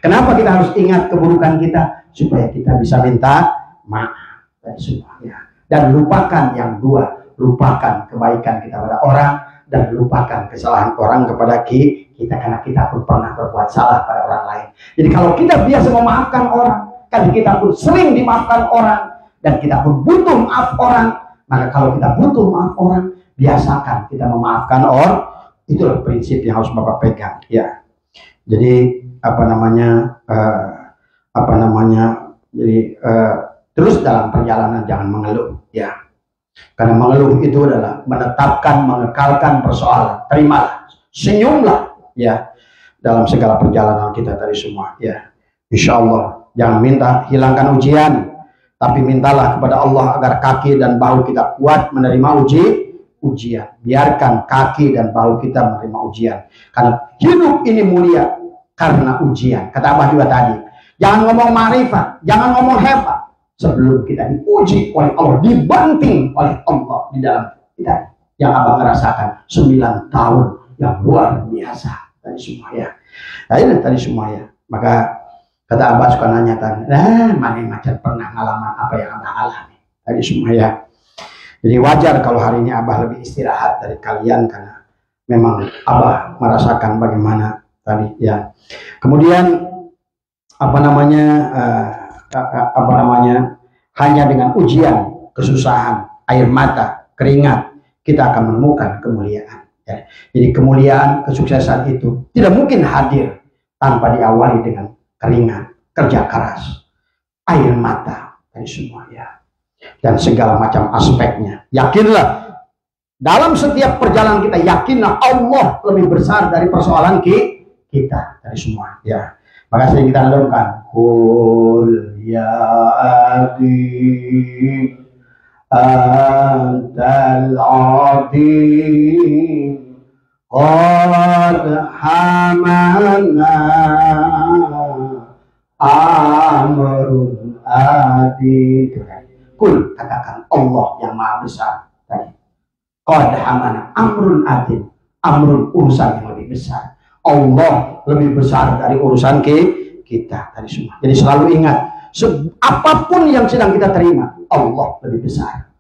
Kenapa kita harus ingat keburukan kita? Supaya kita bisa minta maaf dari semuanya. Dan lupakan yang dua. Lupakan kebaikan kita pada orang dan lupakan kesalahan orang kepada kita, karena kita pun pernah berbuat salah pada orang lain. Jadi kalau kita biasa memaafkan orang, kan kita pun sering dimaafkan orang, dan kita pun butuh maaf orang. Maka kalau kita butuh maaf orang, biasakan kita memaafkan orang. Itulah prinsip yang harus Bapak pegang, ya. Jadi terus dalam perjalanan jangan mengeluh, ya. Karena mengeluh itu adalah menetapkan, mengekalkan persoalan. Terimalah, senyumlah, ya, dalam segala perjalanan kita tadi semua, ya. Insya Allah, jangan minta hilangkan ujian, tapi mintalah kepada Allah agar kaki dan bahu kita kuat menerima ujian. Biarkan kaki dan bahu kita menerima ujian. Karena hidup ini mulia karena ujian. Kata Abah juga tadi, jangan ngomong ma'rifat, jangan ngomong hebat, sebelum kita diuji oleh Allah, dibanting oleh Allah di dalam kita. Yang Abang merasakan 9 tahun yang luar biasa tadi semua, ya. Nah, ini tadi semua, ya. Maka kata Abah suka nanya tadi, mana macam pernah ngalaman apa yang Abah alami tadi semua, ya. Jadi wajar kalau hari ini Abah lebih istirahat dari kalian, karena memang Abah merasakan bagaimana tadi, ya. Kemudian hanya dengan ujian, kesusahan, air mata, keringat, kita akan menemukan kemuliaan, ya. Jadi kemuliaan, kesuksesan itu tidak mungkin hadir tanpa diawali dengan keringat, kerja keras, air mata, dan semua, ya. Dan segala macam aspeknya. Yakinlah, dalam setiap perjalanan kita, yakinlah Allah lebih besar dari persoalan kita dari semua, ya. Maka sering kita lanjutkan, Qul ya adi antal adim qad hamana amrun adi. Qul, katakan Allah yang maha besar tadi, qad hamana amrun adi, amrun urusan yang lebih besar. Allah lebih besar dari urusan kita tadi semua. Jadi selalu ingat, apapun yang sedang kita terima, Allah lebih besar.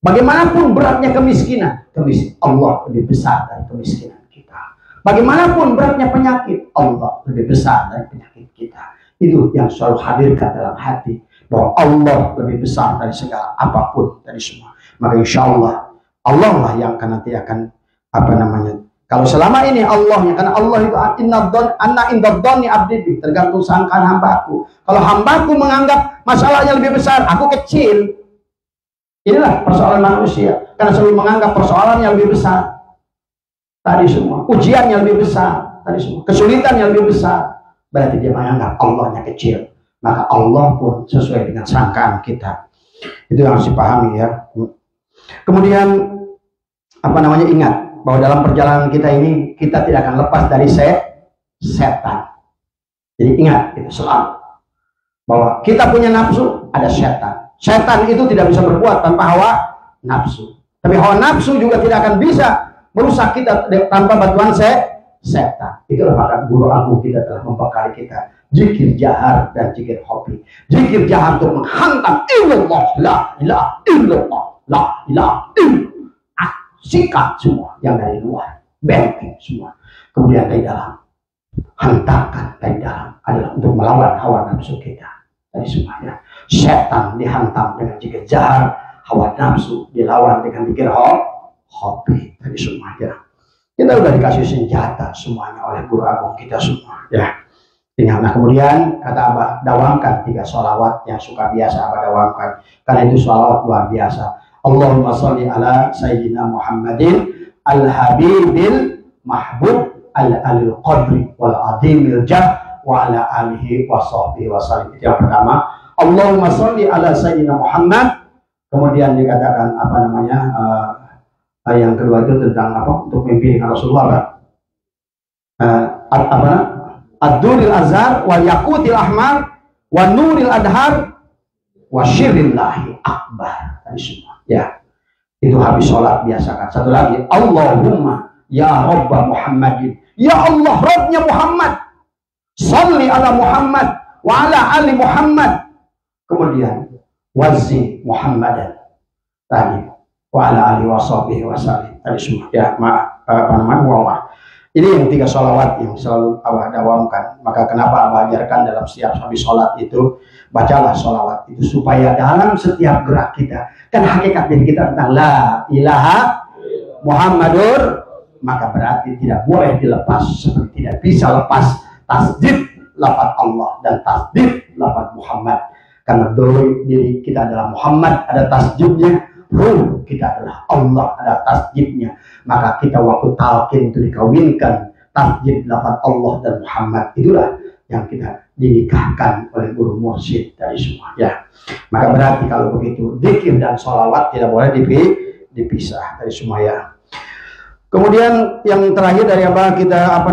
Bagaimanapun beratnya kemiskinan, Allah lebih besar dari kemiskinan kita. Bagaimanapun beratnya penyakit, Allah lebih besar dari penyakit kita. Itu yang selalu hadirkan dalam hati, bahwa Allah lebih besar dari segala apapun dari semua. Maka insya Allah, Allah lah yang nanti akan kalau selama ini Allahnya, karena Allah itu anna indadhani abdi, tergantung sangkaan hambaku. Kalau hambaku menganggap masalahnya lebih besar, aku kecil. Inilah persoalan manusia, karena selalu menganggap persoalannya lebih besar tadi semua, ujiannya lebih besar tadi semua, kesulitannya lebih besar. Berarti dia menganggap Allahnya kecil. Maka Allah pun sesuai dengan sangkaan kita. Itu yang harus dipahami, ya. Kemudian ingat bahwa dalam perjalanan kita ini, kita tidak akan lepas dari setan. Jadi ingat itu selalu, bahwa kita punya nafsu, ada setan. Setan itu tidak bisa berbuat tanpa hawa nafsu. Tapi hawa nafsu juga tidak akan bisa merusak kita tanpa bantuan setan. Itulah maka guru agung kita telah membekali kita zikir jahar dan zikir hobi. Zikir jahar untuk menghantam illallah, la ilaha illallah, la ilaha illallah. Sikat semua yang dari luar, benteng semua. Kemudian dari dalam, hantarkan dari dalam adalah untuk melawan hawa nafsu kita. Dari semuanya, setan dihantam dengan zikir jahar, hawa nafsu dilawan dengan zikir hobi. Dari semuanya, kita sudah dikasih senjata semuanya oleh guru agung kita semua, ya. Tinggal, nah kemudian kata Abah, dawamkan 3 sholawat yang suka biasa Abah dawamkan, karena itu sholawat luar biasa. Allahumma sholli ala Sayyidina Muhammadin al-habibil mahbub al-alil qadri wal adimil jah wa ala alihi wa sahbihi wa sallim. Itu yang pertama. Allahumma sholli ala Sayyidina Muhammad. Kemudian dikatakan Yang kedua itu tentang apa? Untuk mimpi dengan Rasulullah, apa? Ad-duril azhar wal yaqutil ahmar wa nuril adhar wa syirrillahi akbar. Tadi semua. Ya. Itu habis sholat biasakan. Satu lagi, Allahumma ya Rabba Muhammadin. Ya Allah, Rabbnya Muhammad. Salli ala Muhammad wa ala ali Muhammad. Kemudian wazi Muhammadan. Tadi wa ala ali wa sahbihi wa sallim. Tadi semua. Ya, apa namanya? Wallah. Ini yang 3 sholawat yang selalu Abah dawamkan. Maka kenapa Abah ajarkan dalam setiap habis sholat itu, bacalah sholawat itu supaya dalam setiap gerak kita, kan hakikat diri kita tentang la ilaha Muhammadur, maka berarti tidak boleh dilepas, seperti tidak bisa lepas tasdid lafaz Allah dan tasdid lafaz Muhammad. Karena diri kita adalah Muhammad, ada tasdidnya. Ruh kita adalah Allah, ada tasdidnya. Maka kita waktu talqin itu dikawinkan tasdid lafaz Allah dan Muhammad. Itulah yang kita dinikahkan oleh guru mursyid dari semua. Ya, maka berarti kalau begitu dzikir dan sholawat tidak boleh dipisah dari semua. Ya. Kemudian yang terakhir dari apa kita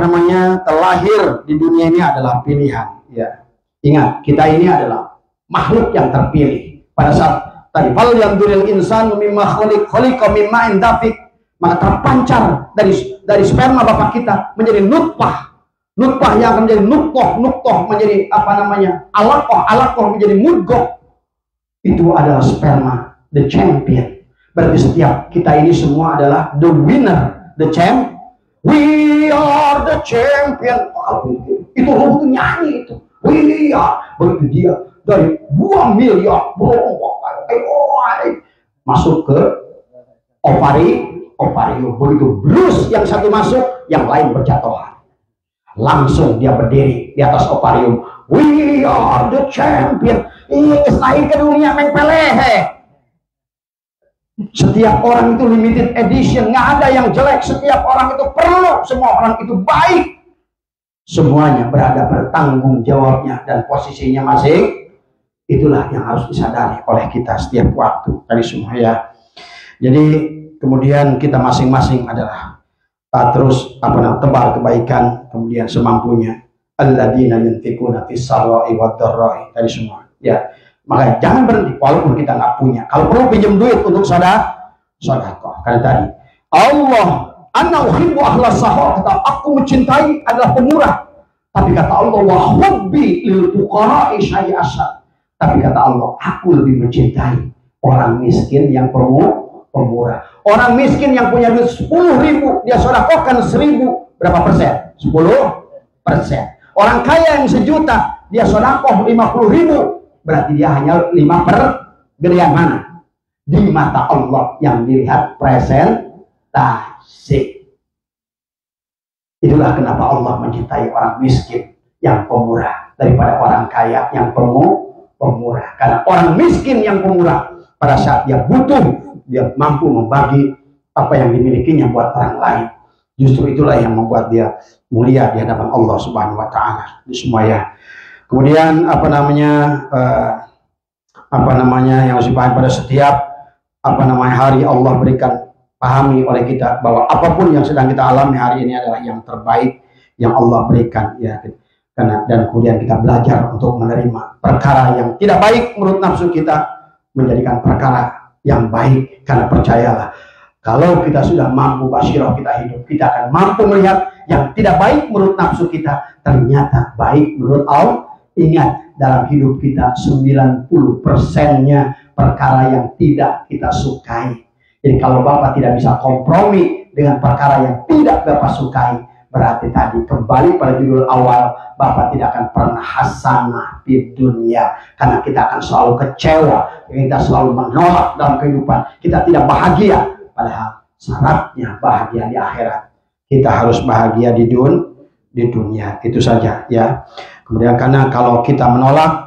terlahir di dunia ini adalah pilihan. Ya, ingat kita ini adalah makhluk yang terpilih. Pada saat tadi fal yanduril insan mimma khuliqa mimma indafik, maka terpancar dari sperma bapak kita menjadi nutfah yang akan menjadi nuktoh menjadi alaqoh menjadi mudghah. Itu adalah sperma the champion. Berarti setiap kita ini semua adalah the winner, the champ. We are the champion. Itu ruh itu nyanyi itu. We are. Begitu dia dari 2 miliar masuk ke ovarium. Begitu blus yang satu masuk, yang lain berjatuhan. Langsung dia berdiri di atas ovarium. We are the champion. Lahir ke dunia main pelehe. Setiap orang itu limited edition, nggak ada yang jelek. Setiap orang itu perlu, semua orang itu baik. Semuanya berada bertanggung jawabnya dan posisinya masing. Itulah yang harus disadari oleh kita setiap waktu tadi semua. Ya. Jadi kemudian kita masing-masing adalah terus tebar kebaikan, kemudian semampunya. Alladzina yunfikuna fis sarra'i wad dharra'i tadi semua. Ya. Maka jangan berhenti walaupun kita nggak punya. Kalau perlu pinjam duit untuk sedekah. Karena tadi Allah anna uhibbu ahlas sahar, kata aku mencintai adalah pemurah. Tapi kata Allah wa hubbi lil fuqara'i syai'asya. Tapi kata Allah, aku lebih mencintai orang miskin yang pemurah. Orang miskin yang punya duit 10.000, dia sedekahkan 1.000, berapa persen? 10%. Orang kaya yang 1 juta, dia sedekah 50.000, berarti dia hanya 5%. Gedean mana? Di mata Allah yang dilihat presentasi. Itulah kenapa Allah mencintai orang miskin yang pemurah daripada orang kaya yang pemurah. Karena orang miskin yang pemurah, pada saat dia butuh, dia mampu membagi apa yang dimilikinya buat orang lain. Justru itulah yang membuat dia mulia di hadapan Allah Subhanahu wa Ta'ala. Di semua ya. Kemudian yang harus dipahami pada setiap hari Allah berikan, pahami oleh kita bahwa apapun yang sedang kita alami hari ini adalah yang terbaik yang Allah berikan, ya. Dan kemudian kita belajar untuk menerima perkara yang tidak baik menurut nafsu kita, menjadikan perkara yang baik. Karena percayalah, kalau kita sudah mampu basyirah kita hidup, kita akan mampu melihat yang tidak baik menurut nafsu kita ternyata baik menurut Allah. Ingat, dalam hidup kita 90%-nya perkara yang tidak kita sukai. Jadi kalau Bapak tidak bisa kompromi dengan perkara yang tidak Bapak sukai, berarti tadi kembali pada judul awal, Bapak tidak akan pernah hasanah di dunia. Karena kita akan selalu kecewa, kita selalu menolak dalam kehidupan, kita tidak bahagia. Padahal syaratnya bahagia di akhirat. Kita harus bahagia di dunia. Itu saja ya. Kemudian karena kalau kita menolak,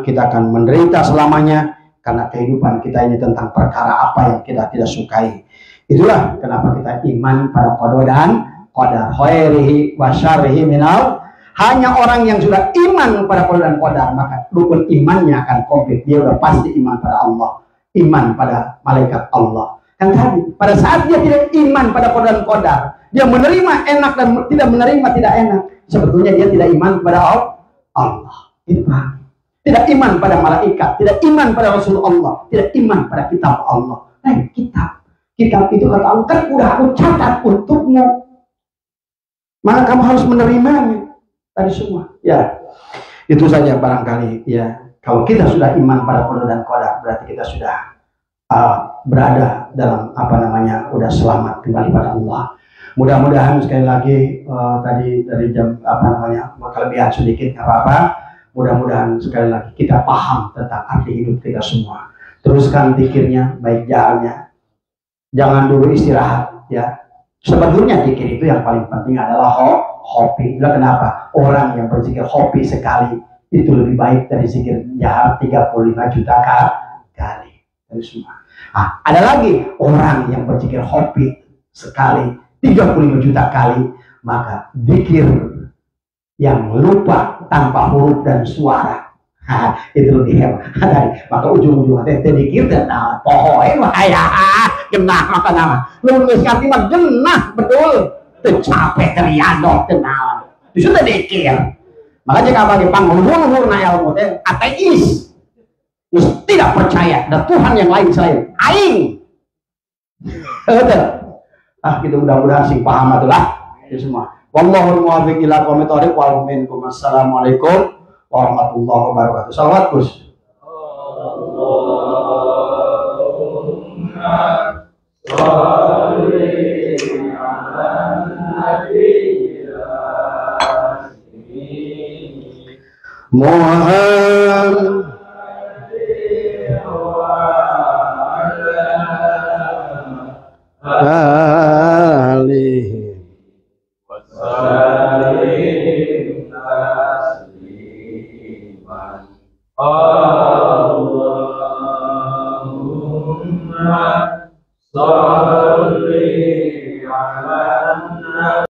kita akan menderita selamanya. Karena kehidupan kita ini tentang perkara apa yang kita tidak sukai. Itulah kenapa kita iman pada qada dan qadar, khairihi wa syarrihi minal. Hanya orang yang sudah iman pada qada dan qadar, maka rukun imannya akan komplit. Dia sudah pasti iman pada Allah, iman pada malaikat Allah, Kan tadi, pada saat dia tidak iman pada qada dan qadar, dia menerima enak dan tidak menerima tidak enak, sebetulnya dia tidak iman kepada Allah. Itu paham. Tidak iman pada malaikat, tidak iman pada Rasulullah, tidak iman pada kitab Allah. Kitab itu kata Allah, kan udah aku catat untukmu, maka kamu harus menerimanya. Tadi semua, ya itu saja barangkali. Ya, kalau kita sudah iman pada qada dan qadar, berarti kita sudah berada dalam udah selamat kembali pada Allah. Mudah-mudahan sekali lagi tadi dari jam kelebihan sedikit nggak apa-apa. Mudah-mudahan sekali lagi kita paham tentang arti hidup kita semua. Teruskan pikirnya, baik jalannya. Jangan dulu istirahat, ya. Sebetulnya pikir itu yang paling penting adalah hobi. Itulah kenapa orang yang berzikir hobi sekali itu lebih baik dari zikir jahar 35 juta kali. Dari semua. Nah, ada lagi orang yang berzikir hobi sekali 35 juta kali, maka zikir yang lupa tanpa huruf dan suara, itu lebih hebat. Maka ujung-ujungnya zikir dan pohoin wahaya genah maka nama lu ngerti mah genah betul capek teriadok kenal itu sudah zikir. Makanya kalau di panggung na ilmu teh ateis, tidak percaya ada Tuhan yang lain selain aing. Gitu mudah-mudahan sih paham itulah itu semua. Wallahul muwaffiq ila aqwamit thoriq wal minkum. Assalamualaikum warahmatullahi wabarakatuh. Salawat Gus. Muhammad alihi wasallim tasliman. Allahumma shalli ala